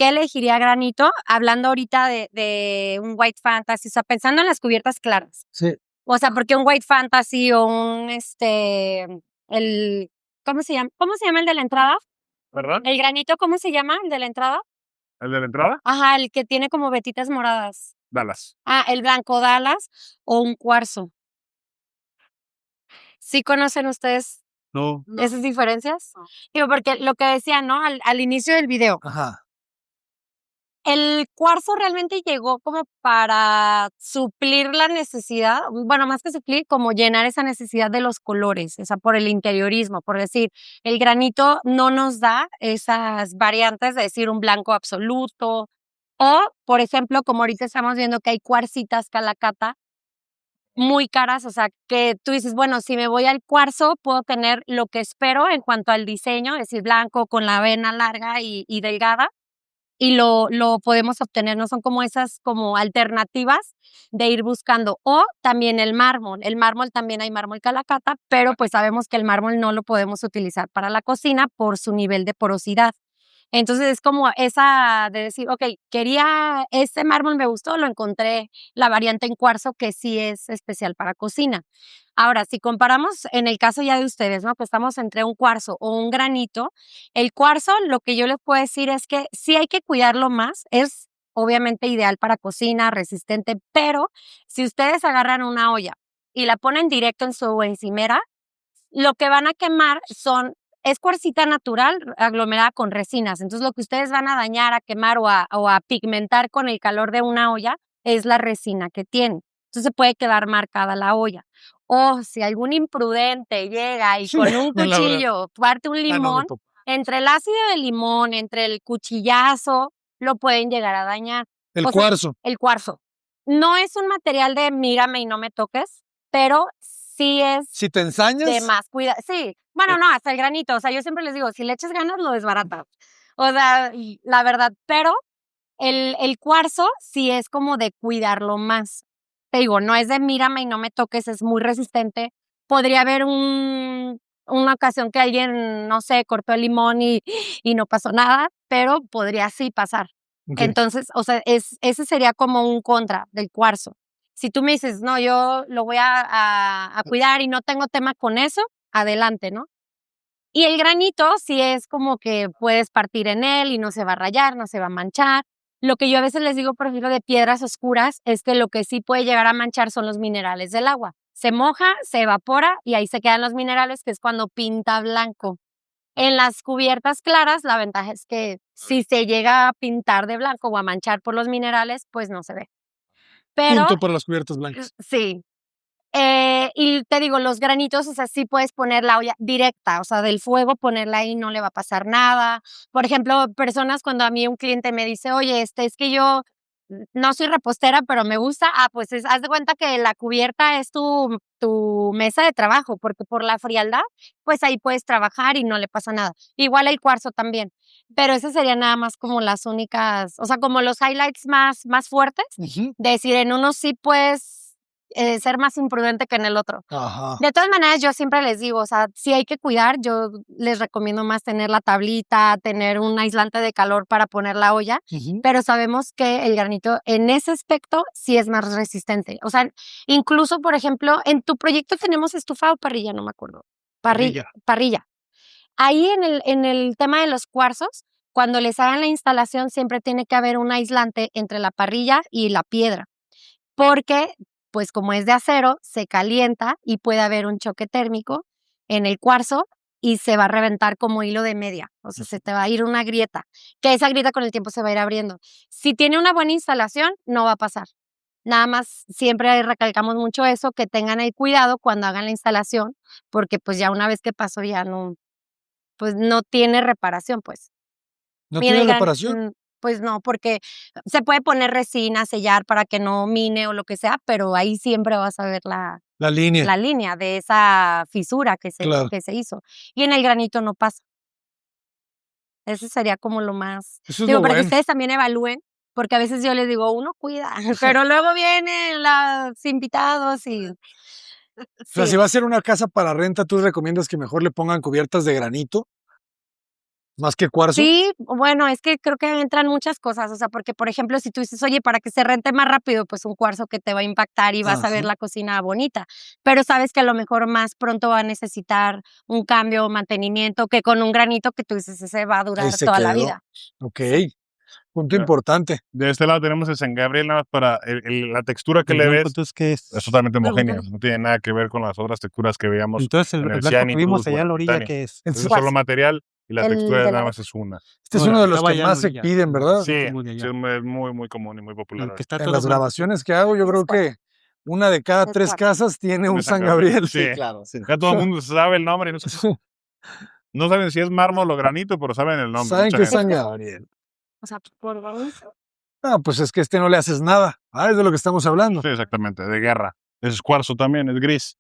Speaker 2: elegiría granito? Hablando ahorita de un White Fantasy, o sea, pensando en las cubiertas claras.
Speaker 1: Sí.
Speaker 2: O sea, porque un White Fantasy o un ¿cómo se llama? ¿Cómo se llama el de la entrada?
Speaker 3: ¿Verdad?
Speaker 2: ¿El granito cómo se llama? ¿El de la entrada?
Speaker 3: ¿El de la entrada?
Speaker 2: Ajá, el que tiene como vetitas moradas.
Speaker 3: Dallas.
Speaker 2: Ah, el blanco Dallas o un cuarzo. ¿Sí conocen ustedes
Speaker 6: No.
Speaker 2: esas diferencias? Digo, porque lo que decía, ¿no? Al inicio del video,
Speaker 1: Ajá.
Speaker 2: el cuarzo realmente llegó como para suplir la necesidad, bueno, más que suplir, como llenar esa necesidad de los colores, o sea, por el interiorismo, por decir, el granito no nos da esas variantes de decir un blanco absoluto, o, por ejemplo, como ahorita estamos viendo que hay cuarcitas calacata muy caras, o sea, que tú dices, bueno, si me voy al cuarzo, puedo tener lo que espero en cuanto al diseño, es decir, blanco con la vena larga y delgada, y lo podemos obtener, no son como esas como alternativas de ir buscando. O también el mármol también hay mármol calacata, pero pues sabemos que el mármol no lo podemos utilizar para la cocina por su nivel de porosidad. Entonces es como esa de decir, ok, quería este mármol, me gustó, lo encontré, la variante en cuarzo que sí es especial para cocina. Ahora, si comparamos en el caso ya de ustedes, ¿no? Que estamos entre un cuarzo o un granito, el cuarzo, lo que yo les puedo decir es que sí hay que cuidarlo más, es obviamente ideal para cocina, resistente, pero si ustedes agarran una olla y la ponen directo en su encimera, lo que van a quemar es cuarcita natural aglomerada con resinas. Entonces, lo que ustedes van a dañar, a quemar o a pigmentar con el calor de una olla es la resina que tiene. Entonces, puede quedar marcada la olla. O si algún imprudente llega y con un
Speaker 1: La verdad.
Speaker 2: cuchillo parte un
Speaker 1: Ah, no, me
Speaker 2: limón,
Speaker 1: tocó.
Speaker 2: entre el ácido del limón, entre el cuchillazo, lo pueden llegar a dañar.
Speaker 1: El
Speaker 2: O sea,
Speaker 1: cuarzo.
Speaker 2: el cuarzo. No es un material de mírame y no me toques, pero sí es
Speaker 1: Si te ensañas,
Speaker 2: de más cuidado. Sí, bueno, no, hasta el granito. O sea, yo siempre les digo, si le echas ganas, lo desbaratas. O sea, y la verdad, pero el cuarzo sí es como de cuidarlo más. Te digo, no es de mírame y no me toques, es muy resistente. Podría haber una ocasión que alguien, no sé, cortó el limón y no pasó nada, pero podría sí pasar.
Speaker 1: ok.
Speaker 2: Entonces, o sea, ese sería como un contra del cuarzo. Si tú me dices, no, yo lo voy a cuidar y no tengo tema con eso, adelante, ¿no? Y el granito sí es como que puedes partir en él y no se va a rayar, no se va a manchar. Lo que yo a veces les digo, por ejemplo, de piedras oscuras, es que lo que sí puede llegar a manchar son los minerales del agua. Se moja, se evapora y ahí se quedan los minerales, que es cuando pinta blanco. En las cubiertas claras, la ventaja es que si se llega a pintar de blanco o a manchar por los minerales, pues no se ve. Pero
Speaker 1: Punto para las cubiertas blancas.
Speaker 2: sí. Y te digo, los granitos, o sea, sí puedes poner la olla directa, o sea, del fuego, ponerla ahí, no le va a pasar nada. Por ejemplo, personas cuando a mí un cliente me dice, oye, es que yo no soy repostera, pero me gusta, pues haz de cuenta que la cubierta es tu mesa de trabajo, porque por la frialdad, pues ahí puedes trabajar y no le pasa nada. Igual el cuarzo también, pero esas serían nada más como las únicas, o sea, como los highlights más fuertes,
Speaker 1: Ujú.
Speaker 2: de decir, en uno sí puedes ser más imprudente que en el otro.
Speaker 1: Ajá.
Speaker 2: De todas maneras, yo siempre les digo, o sea, sí hay que cuidar, yo les recomiendo más tener la tablita, tener un aislante de calor para poner la olla,
Speaker 1: Ujú.
Speaker 2: pero sabemos que el granito en ese aspecto sí es más resistente. O sea, incluso, por ejemplo, en tu proyecto tenemos estufa o parrilla, no me acuerdo. Parrilla. Ahí en el tema de los cuarzos, cuando les hagan la instalación, siempre tiene que haber un aislante entre la parrilla y la piedra, porque pues como es de acero, se calienta y puede haber un choque térmico en el cuarzo y se va a reventar como hilo de media, o sea, se te va a ir una grieta, que esa grieta con el tiempo se va a ir abriendo. Si tiene una buena instalación, no va a pasar. Nada más siempre recalcamos mucho eso, que tengan el cuidado cuando hagan la instalación, porque pues ya una vez que pasó ya no, pues no tiene reparación, pues.
Speaker 1: ¿No
Speaker 2: Y en
Speaker 1: tiene
Speaker 2: el
Speaker 1: reparación?
Speaker 2: pues no, porque se puede poner resina, sellar para que no mine o lo que sea, pero ahí siempre vas a ver
Speaker 1: La línea,
Speaker 2: la línea de esa fisura
Speaker 1: claro.
Speaker 2: que se hizo. Y en el granito no pasa. Eso sería como lo más
Speaker 1: Eso es
Speaker 2: digo,
Speaker 1: lo
Speaker 2: para que
Speaker 1: bueno.
Speaker 2: ustedes también evalúen, porque a veces yo les digo: "Uno cuida", pero luego vienen los invitados y
Speaker 1: O sea, si
Speaker 2: sí.
Speaker 1: va a ser una casa para renta, ¿tú recomiendas que mejor le pongan cubiertas de granito más que cuarzo?
Speaker 2: Sí, bueno, es que creo que entran muchas cosas, o sea, porque, por ejemplo, si tú dices: "Oye, para que se rente más rápido", pues un cuarzo que te va a impactar y vas a ver
Speaker 1: Ajá.
Speaker 2: la cocina bonita, pero sabes que a lo mejor más pronto va a necesitar un cambio o mantenimiento que con un granito que tú dices: "Ese va a
Speaker 1: Ahí
Speaker 2: durar
Speaker 1: se
Speaker 2: toda la
Speaker 1: quedó.
Speaker 2: vida". Sí.
Speaker 1: Okey, punto
Speaker 3: Ya.
Speaker 1: importante.
Speaker 3: De este lado tenemos el San Gabriel, nada más para la textura que
Speaker 6: ¿El
Speaker 3: le
Speaker 6: blanco
Speaker 3: ves
Speaker 6: entonces qué
Speaker 3: es
Speaker 6: es?
Speaker 3: totalmente homogénea,
Speaker 2: Pregúntale.
Speaker 3: no tiene nada que ver con las otras texturas que veíamos
Speaker 6: Entonces
Speaker 3: en
Speaker 6: el
Speaker 3: el
Speaker 6: blanco que vimos
Speaker 3: Cyanitus o
Speaker 6: allá
Speaker 3: en
Speaker 6: en
Speaker 3: el
Speaker 6: la orilla,
Speaker 3: titanio.
Speaker 6: ¿qué es?
Speaker 3: Es un
Speaker 1: Es
Speaker 3: solo
Speaker 2: Cuarzo,
Speaker 3: material y la
Speaker 2: el
Speaker 3: textura
Speaker 2: de la
Speaker 3: nada
Speaker 2: derecha.
Speaker 3: más es una.
Speaker 1: Este es
Speaker 6: No, el
Speaker 1: uno
Speaker 6: que
Speaker 1: de los
Speaker 6: estaba
Speaker 1: que
Speaker 6: allá en la
Speaker 1: más se
Speaker 6: orilla,
Speaker 1: piden, ¿verdad?
Speaker 3: Sí,
Speaker 6: muy de
Speaker 3: sí,
Speaker 6: allá.
Speaker 3: es muy, muy común y muy popular
Speaker 6: El que
Speaker 3: ahorita.
Speaker 6: está
Speaker 1: En
Speaker 6: todo
Speaker 1: las
Speaker 6: blanco.
Speaker 1: grabaciones que hago, yo
Speaker 2: Es
Speaker 1: creo
Speaker 2: cuarzo,
Speaker 1: que una de cada
Speaker 2: es
Speaker 1: 3
Speaker 2: cuarzo.
Speaker 1: casas tiene un
Speaker 3: Tiene San
Speaker 1: San
Speaker 3: Gabriel.
Speaker 1: Gabriel.
Speaker 3: Sí,
Speaker 5: Claro, sí.
Speaker 3: ya todo el mundo sabe el nombre y no saben si es mármol o granito, pero saben el nombre,
Speaker 1: Saben
Speaker 3: mucha
Speaker 1: que es
Speaker 3: gente.
Speaker 1: San
Speaker 2: Este,
Speaker 1: Gabriel.
Speaker 2: o sea, por vamos.
Speaker 1: Ah, pues es que no le haces nada. Es de lo que estamos hablando.
Speaker 3: Sí, exactamente, de guerra. Es cuarzo también, es gris.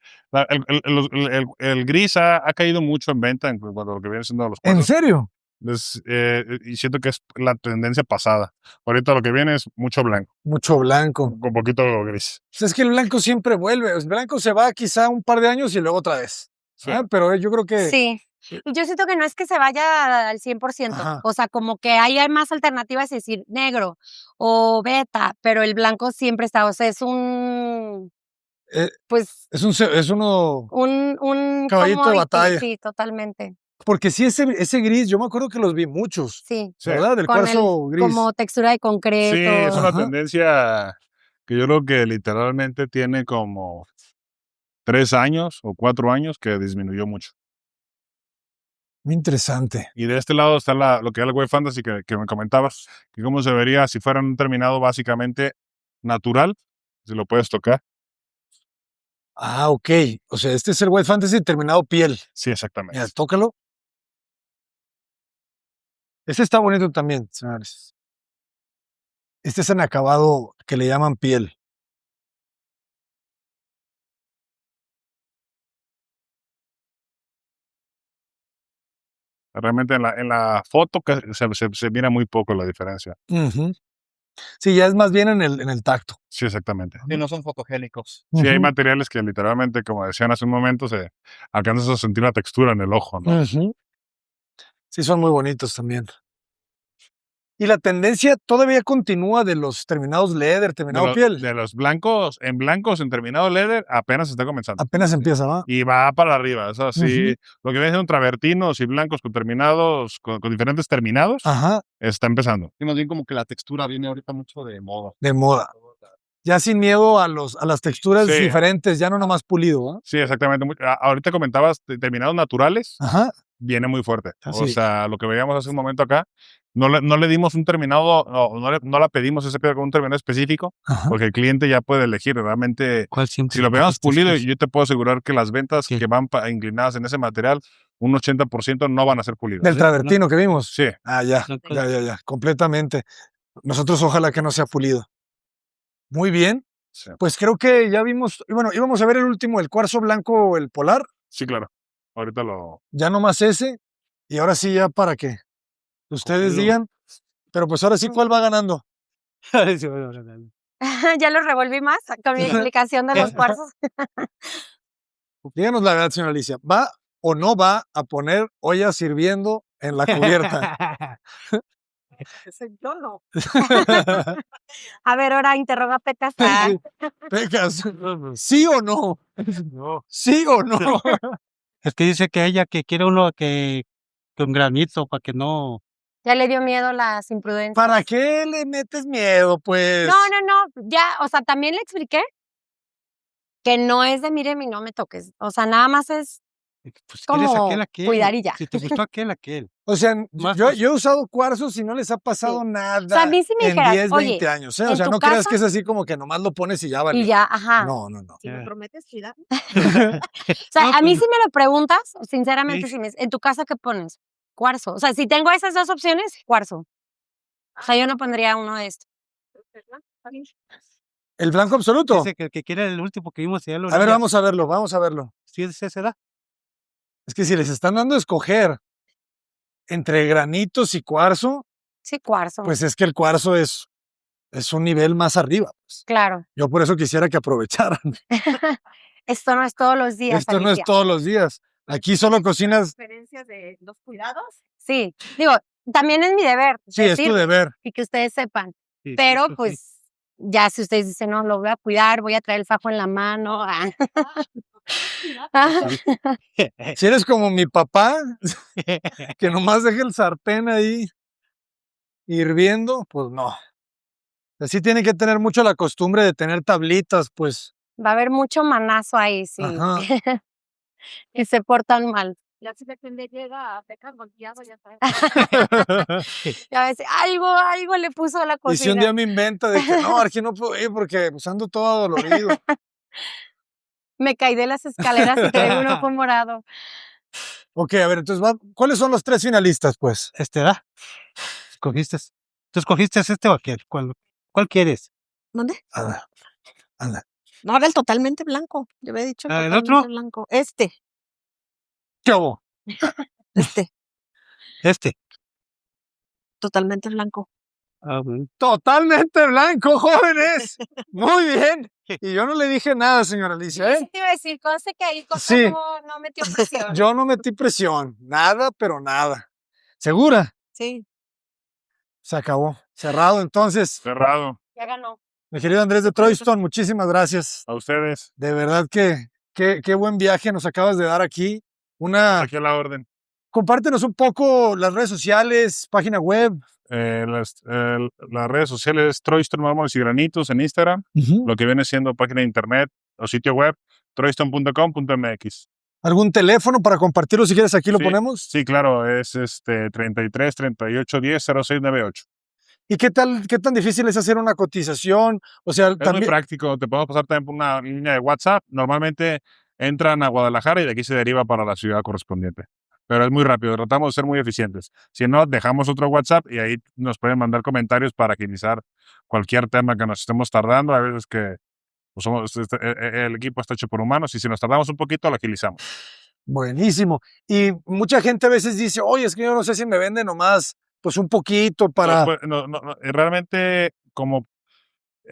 Speaker 3: El gris ha caído mucho en venta en cuanto a lo que vienen siendo los
Speaker 1: ¿En
Speaker 3: cuarzos.
Speaker 1: serio?
Speaker 3: Y siento que es la tendencia pasada. Ahorita lo que viene es mucho blanco,
Speaker 1: Mucho blanco.
Speaker 3: con poquito gris.
Speaker 1: Pues es que el blanco siempre vuelve. El blanco se va quizá un par de años y luego otra vez.
Speaker 3: Sí.
Speaker 1: Pero yo creo que
Speaker 2: Sí. Y yo siento que no es que se vaya al 100%,
Speaker 1: ajá.
Speaker 2: o sea, como que ahí hay más alternativas, es decir, negro o beta, pero el blanco siempre está, o sea, es
Speaker 1: Eh,
Speaker 2: pues,
Speaker 1: es uno
Speaker 2: un
Speaker 1: caballito de
Speaker 2: commodity,
Speaker 1: batalla.
Speaker 2: sí, totalmente,
Speaker 1: Porque sí, ese gris, yo me acuerdo que los vi muchos,
Speaker 2: sí,
Speaker 3: Sí.
Speaker 1: ¿verdad? Del
Speaker 2: con el
Speaker 1: cuarzo gris.
Speaker 2: como textura de
Speaker 3: Sí, es
Speaker 2: concreto.
Speaker 3: una
Speaker 1: Ajá.
Speaker 3: tendencia que yo creo que literalmente tiene como 3 años o 4 años que disminuyó mucho.
Speaker 1: Muy interesante.
Speaker 3: Y de este lado está lo que era el Wave Fantasy que me comentabas, que cómo se vería si fuera un terminado básicamente natural, si lo puedes tocar.
Speaker 1: Ok. O sea, este es el White Fantasy terminado piel.
Speaker 3: Sí, exactamente.
Speaker 1: Mira, tócalo. Este está bonito también, señores. Este es en acabado que le llaman piel.
Speaker 3: Realmente en la foto que se mira muy poco la diferencia.
Speaker 1: Ujú. Sí, ya es más bien en el tacto.
Speaker 3: Sí, exactamente.
Speaker 5: Sí, no son fotogénicos.
Speaker 3: Sí, hay
Speaker 1: Ujú,
Speaker 3: materiales que literalmente, como decían hace un momento, se alcanzas a sentir la textura en el ojo, ¿no?
Speaker 1: ujú. Sí, son muy bonitos también. Y la tendencia todavía continúa de los terminados leather, terminado piel.
Speaker 3: De los blancos, en terminado leather, apenas está comenzando.
Speaker 1: Apenas empieza, ¿va?
Speaker 3: Y va para arriba. O sea, sí, lo que viene siendo travertinos y blancos con terminados, con diferentes terminados,
Speaker 1: Ajá,
Speaker 3: está empezando.
Speaker 5: Y más bien como que la textura viene ahorita mucho de moda.
Speaker 1: de moda. Ya sin miedo a las texturas
Speaker 3: Sí.
Speaker 1: diferentes, ya no nomás pulido, ¿ah?
Speaker 3: Sí, exactamente. Ahorita comentabas terminados naturales,
Speaker 1: Ajá.
Speaker 3: viene muy fuerte.
Speaker 1: Ah,
Speaker 3: O
Speaker 1: sí.
Speaker 3: sea, lo que veíamos hace un momento acá, no le dimos un terminado, no la pedimos ese pedo con un terminado específico,
Speaker 1: Ajá.
Speaker 3: porque el cliente ya puede elegir realmente.
Speaker 6: ¿Cuál siempre?
Speaker 3: Si lo veamos pulido,
Speaker 6: Pues,
Speaker 3: yo te puedo asegurar que las ventas
Speaker 6: Sí.
Speaker 3: que van inclinadas en ese material, un 80% no van a ser pulidas.
Speaker 1: Del travertino que vimos.
Speaker 3: Sí.
Speaker 1: Ah, ya,
Speaker 6: Blanco.
Speaker 1: ya, completamente. Nosotros ojalá que no sea pulido. Muy bien.
Speaker 3: Sí.
Speaker 1: Pues creo que ya vimos, bueno, íbamos a ver el último, el cuarzo blanco, el polar,
Speaker 3: Sí, claro. Ahorita lo.
Speaker 1: ya nomás ese, y ahora sí ya para que ustedes
Speaker 6: Cógelo.
Speaker 1: digan, pero pues ahora sí, ¿cuál va ganando?
Speaker 6: Sí, bueno.
Speaker 2: Ya lo revolví más con mi explicación de los cuarzos.
Speaker 1: Díganos la verdad, señora Alicia, ¿va o no va a poner ollas hirviendo en la cubierta?
Speaker 4: Yo no.
Speaker 2: A ver, ahora interroga Pecas.
Speaker 1: Pecas, ¿sí o no?
Speaker 6: No.
Speaker 1: ¿Sí o no?
Speaker 6: Es que dice que ella que quiere uno que con granito para que no.
Speaker 2: Ya le dio miedo las imprudencias.
Speaker 1: ¿Para qué le metes miedo, pues?
Speaker 2: No, ya, o sea, también le expliqué que no es de míreme y no me toques. O sea, nada más es
Speaker 6: Pues
Speaker 2: como
Speaker 6: quieres aquel.
Speaker 2: cuidar y ya.
Speaker 6: Si te gustó aquel.
Speaker 1: O sea,
Speaker 6: Más
Speaker 1: yo
Speaker 6: pues-
Speaker 1: he usado cuarzos y no les ha pasado nada
Speaker 2: O sea, a mí sí me
Speaker 1: en
Speaker 2: dijeras,
Speaker 1: 10,
Speaker 2: oye,
Speaker 1: 20 años, ¿eh? O
Speaker 2: en
Speaker 1: sea,
Speaker 2: tu
Speaker 1: no creas
Speaker 2: casa-
Speaker 1: que es así como que nomás lo pones y ya vale.
Speaker 2: Y ya, ajá.
Speaker 1: No.
Speaker 4: Si me
Speaker 6: Ya.
Speaker 4: prometes cuidar.
Speaker 2: O sea,
Speaker 6: No,
Speaker 2: a mí
Speaker 6: pues-
Speaker 2: si me lo preguntas, sinceramente,
Speaker 6: Sí.
Speaker 2: si en tu casa, ¿qué pones? Cuarzo. O sea, si tengo esas dos opciones, cuarzo. O sea, yo no pondría uno de estos.
Speaker 1: ¿El blanco absoluto?
Speaker 6: Dice que el que quiere el último que vimos ya lo
Speaker 1: A ver, vamos a verlo.
Speaker 6: ¿Sí es esa edad?
Speaker 1: Es que si les están dando a escoger entre granitos y cuarzo,
Speaker 2: Sí, cuarzo.
Speaker 1: pues es que el cuarzo es un nivel más arriba, pues.
Speaker 2: Claro.
Speaker 1: Yo por eso quisiera que aprovecharan.
Speaker 2: Esto no es todos los días,
Speaker 1: Esto no es
Speaker 2: Alicia.
Speaker 1: todos los días. Aquí solo cocinas.
Speaker 4: Diferencias de los cuidados.
Speaker 2: Sí, digo, también es mi deber
Speaker 1: Sí, es tu
Speaker 2: decir
Speaker 1: deber.
Speaker 2: y que ustedes sepan.
Speaker 6: Sí,
Speaker 2: Pero
Speaker 6: eso sí.
Speaker 2: pues ya si ustedes dicen, no, lo voy a cuidar, voy a traer el fajo en la mano. Ah.
Speaker 1: Si eres como mi papá, que nomás deja el sartén ahí hirviendo, pues no. Así tiene que tener mucho la costumbre de tener tablitas, pues.
Speaker 2: Va a haber mucho manazo ahí, sí.
Speaker 1: Ajá.
Speaker 2: Y se portan mal.
Speaker 4: Ya si depende, llega a pecar golpeado, ya sabes.
Speaker 2: Ya ves, algo le puso a la
Speaker 1: Y si un
Speaker 2: cocina.
Speaker 1: día me inventa de que no, aquí no puedo ir porque pues, ando todo dolorido.
Speaker 2: Me caí de las escaleras y traigo un ojo morado.
Speaker 1: Ok, a ver, entonces, ¿cuáles son los 3 finalistas, pues?
Speaker 6: ¿Da? ¿Escogiste? ¿Tú escogiste este o aquel? ¿Cuál quieres?
Speaker 4: ¿Dónde?
Speaker 1: Anda, anda.
Speaker 4: No, era el totalmente blanco. Yo había dicho el
Speaker 6: ¿El
Speaker 4: totalmente
Speaker 6: otro?
Speaker 4: blanco.
Speaker 1: ¿Qué hubo?
Speaker 6: Este.
Speaker 4: Totalmente blanco.
Speaker 6: Ah, bueno.
Speaker 1: Totalmente blanco, jóvenes. Muy bien. Y yo no le dije nada, señora Alicia,
Speaker 2: Sí
Speaker 1: ¿eh?
Speaker 2: te iba a decir, conste que ahí Costa
Speaker 1: Sí.
Speaker 2: no metió presión.
Speaker 1: Yo no metí presión. Nada, pero nada. ¿Segura?
Speaker 4: Sí.
Speaker 1: Se acabó. Cerrado, entonces.
Speaker 3: Cerrado.
Speaker 2: Ya ganó.
Speaker 1: Mi querido Andrés de Troyston, muchísimas gracias.
Speaker 3: A ustedes.
Speaker 1: De verdad que qué buen viaje nos acabas de dar aquí.
Speaker 3: Aquí a la orden.
Speaker 1: Compártenos un poco las redes sociales, página web.
Speaker 3: Las redes sociales Troyston Mármoles y Granitos en Instagram, lo que viene siendo página de internet o sitio web troyston.com.mx.
Speaker 1: ¿Algún teléfono para compartirlo si quieres? Aquí lo
Speaker 3: Sí,
Speaker 1: ponemos.
Speaker 3: Sí, claro, es 33 38 10 0698.
Speaker 1: ¿Y qué tan difícil es hacer una cotización? O sea,
Speaker 3: Es muy
Speaker 1: también.
Speaker 3: práctico, te podemos pasar también por una línea de WhatsApp. Normalmente entran a Guadalajara y de aquí se deriva para la ciudad correspondiente. Pero es muy rápido, tratamos de ser muy eficientes. Si no, dejamos otro WhatsApp y ahí nos pueden mandar comentarios para agilizar cualquier tema que nos estemos tardando. Hay veces que pues, el equipo está hecho por humanos y si nos tardamos un poquito, lo agilizamos.
Speaker 1: Buenísimo. Y mucha gente a veces dice, oye, es que yo no sé si me venden nomás, pues un poquito para.
Speaker 3: Realmente, como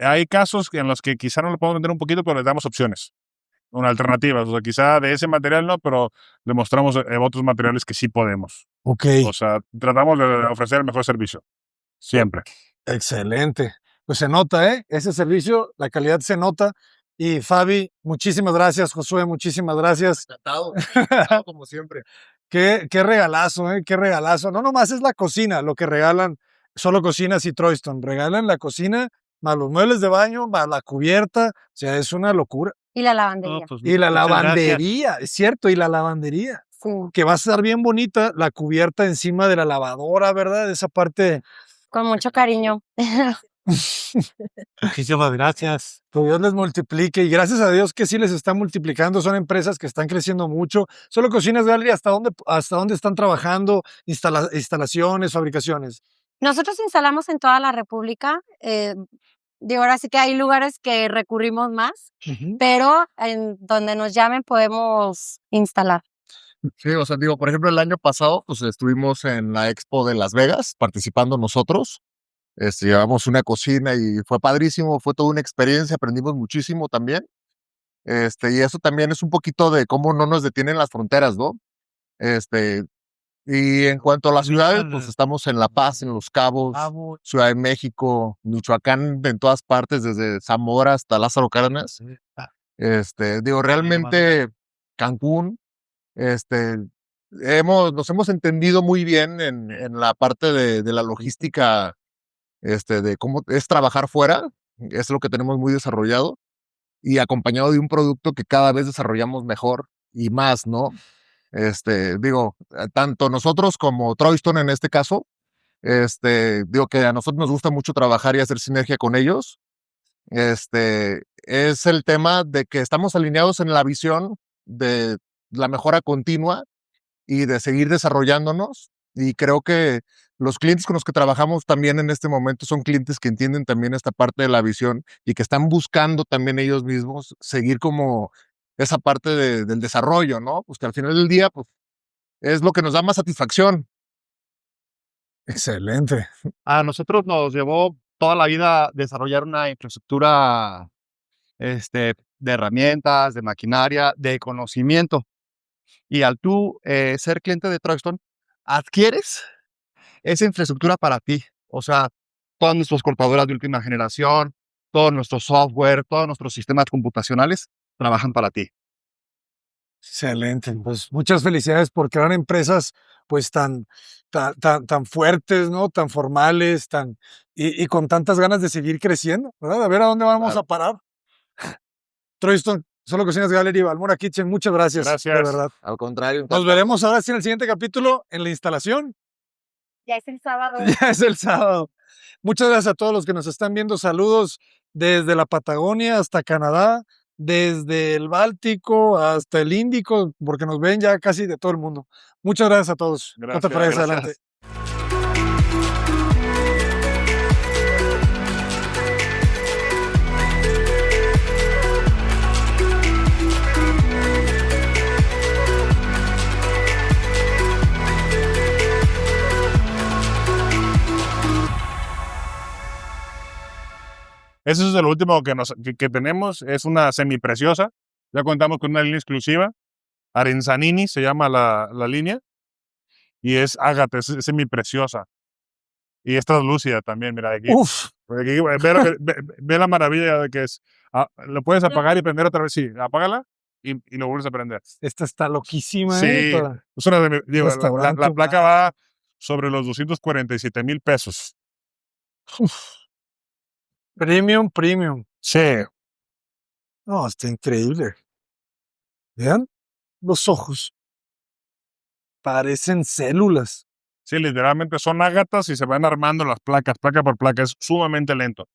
Speaker 3: hay casos en los que quizá no le podemos vender un poquito, pero les damos opciones, alternativas. O sea, quizá de ese material no, pero demostramos otros materiales que sí podemos.
Speaker 1: Ok.
Speaker 3: O sea, tratamos de ofrecer el mejor servicio. Siempre.
Speaker 1: Excelente. Pues se nota, ¿eh? Ese servicio, la calidad se nota. Y Fabi, muchísimas gracias. Josué, muchísimas gracias.
Speaker 5: Encantado, como siempre.
Speaker 1: Qué regalazo, ¿eh? Qué regalazo. No nomás es la cocina lo que regalan Solo Cocinas y Troyston. Regalan la cocina, más los muebles de baño, más la cubierta. O sea, es una locura.
Speaker 2: Y la
Speaker 6: No,
Speaker 2: lavandería.
Speaker 6: pues,
Speaker 1: Y la
Speaker 6: muchas gracias.
Speaker 1: lavandería, es cierto, y la lavandería.
Speaker 2: Sí.
Speaker 1: Que va a estar bien bonita la cubierta encima de la lavadora, ¿verdad? Esa parte.
Speaker 2: Con mucho cariño.
Speaker 6: Muchísimas gracias.
Speaker 1: Que Dios les multiplique y gracias a Dios que sí les está multiplicando. Son empresas que están creciendo mucho. Solo Cocinas Gallery, ¿hasta dónde están trabajando? Instalaciones, fabricaciones.
Speaker 2: Nosotros instalamos en toda la República. Digo, ahora sí que hay lugares que recurrimos más, pero en donde nos llamen podemos instalar.
Speaker 5: Sí, o sea, digo, por ejemplo, el año pasado, pues estuvimos en la Expo de Las Vegas participando nosotros. Llevamos una cocina y fue padrísimo, fue toda una experiencia, aprendimos muchísimo también. Y eso también es un poquito de cómo no nos detienen las fronteras, ¿no? Y en cuanto a las ciudades, pues estamos en La Paz, en Los Cabos, Ciudad de México, Michoacán, en todas partes, desde Zamora hasta Lázaro Cárdenas. Digo, realmente Cancún, nos hemos entendido muy bien en la parte de la logística, de cómo es trabajar fuera, es lo que tenemos muy desarrollado y acompañado de un producto que cada vez desarrollamos mejor y más, ¿no? Digo, tanto nosotros como Troyston en este caso, digo que a nosotros nos gusta mucho trabajar y hacer sinergia con ellos. Es el tema de que estamos alineados en la visión de la mejora continua y de seguir desarrollándonos. Y creo que los clientes con los que trabajamos también en este momento son clientes que entienden también esta parte de la visión y que están buscando también ellos mismos seguir como esa parte del desarrollo, ¿no? Pues que al final del día, pues, es lo que nos da más satisfacción.
Speaker 1: Excelente.
Speaker 5: A nosotros nos llevó toda la vida desarrollar una infraestructura, de herramientas, de maquinaria, de conocimiento. Y al tú ser cliente de Troyston, adquieres esa infraestructura para ti. O sea, todas nuestras cortadoras de última generación, todo nuestro software, todos nuestros sistemas computacionales trabajan para ti.
Speaker 1: Excelente. Pues muchas felicidades por crear empresas pues tan fuertes, ¿no? Tan formales, y con tantas ganas de seguir creciendo, ¿verdad? A ver a dónde vamos
Speaker 5: Claro.
Speaker 1: a parar. Troyston, Solo Cocinas Gallery, Balmora Kitchen, muchas gracias.
Speaker 3: Gracias.
Speaker 1: De verdad.
Speaker 5: Al contrario.
Speaker 1: Nos veremos ahora sí en el siguiente capítulo en la instalación.
Speaker 2: Ya es el sábado.
Speaker 1: Ya es el sábado. Muchas gracias a todos los que nos están viendo. Saludos desde la Patagonia hasta Canadá, desde el Báltico hasta el Índico, porque nos ven ya casi de todo el mundo. Muchas gracias a todos. No te
Speaker 3: Gracias,
Speaker 1: fregues,
Speaker 3: gracias.
Speaker 1: adelante.
Speaker 3: Eso es lo último que tenemos. Es una semipreciosa. Ya contamos con una línea exclusiva. Arenzanini se llama la línea. Y es ágata, es semipreciosa. Y es translúcida también, mira, aquí.
Speaker 1: Uf,
Speaker 3: Aquí, ve la maravilla de que es. Lo puedes apagar y prender otra vez. Sí, apágala y lo vuelves a prender.
Speaker 1: esta está loquísima.
Speaker 3: Sí,
Speaker 1: Para
Speaker 3: es una digo,
Speaker 1: restaurante.
Speaker 3: la placa va sobre los 247,000 pesos.
Speaker 1: Premium.
Speaker 3: Sí,
Speaker 1: No, está increíble. Vean los ojos. Parecen células.
Speaker 3: sí, literalmente son ágatas y se van armando las placas, placa por placa. Es sumamente lento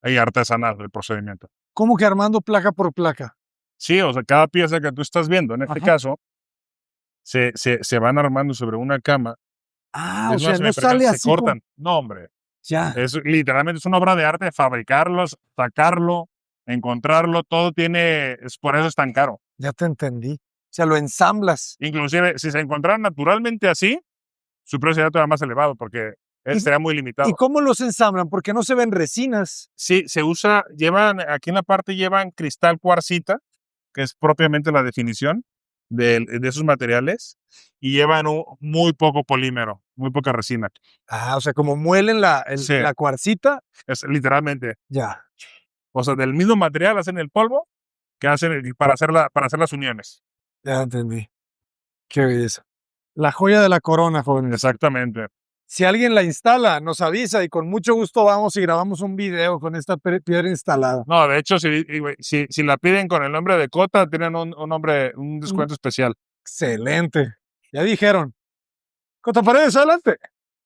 Speaker 3: y artesanal el procedimiento.
Speaker 1: ¿Cómo que armando placa por placa?
Speaker 3: Sí, o sea, cada pieza que tú estás viendo, en este
Speaker 1: Ajá.
Speaker 3: caso, se van armando sobre una cama.
Speaker 1: Ah,
Speaker 3: Es
Speaker 1: o
Speaker 3: una
Speaker 1: sea, no
Speaker 3: semipreciosa,
Speaker 1: sale
Speaker 3: se
Speaker 1: así como-
Speaker 3: cortan. No, hombre.
Speaker 1: Ya.
Speaker 3: Literalmente es una obra de arte fabricarlos, sacarlo, encontrarlo, todo por eso es tan caro.
Speaker 1: Ya te entendí. O sea, lo ensamblas.
Speaker 3: Inclusive, si se encontraran naturalmente así, su precio sería todavía más elevado porque
Speaker 1: Y-
Speaker 3: sería muy limitado.
Speaker 1: ¿Y cómo los ensamblan? Porque no se ven resinas.
Speaker 3: Sí, aquí en la parte llevan cristal cuarcita, que es propiamente la definición, de esos materiales y llevan muy poco polímero, muy poca resina.
Speaker 1: O sea, como muelen
Speaker 3: Sí.
Speaker 1: la cuarcita,
Speaker 3: Es literalmente.
Speaker 1: ya.
Speaker 3: O sea, del mismo material hacen el polvo que hacen para hacer las uniones.
Speaker 1: Ya entendí. Qué belleza. La joya de la corona, jóvenes.
Speaker 3: Exactamente.
Speaker 1: Si alguien la instala, nos avisa y con mucho gusto vamos y grabamos un video con esta piedra instalada.
Speaker 3: No, de hecho, si la piden con el nombre de Cota, tienen un descuento especial.
Speaker 1: Excelente. Ya dijeron. Cota Paredes, adelante.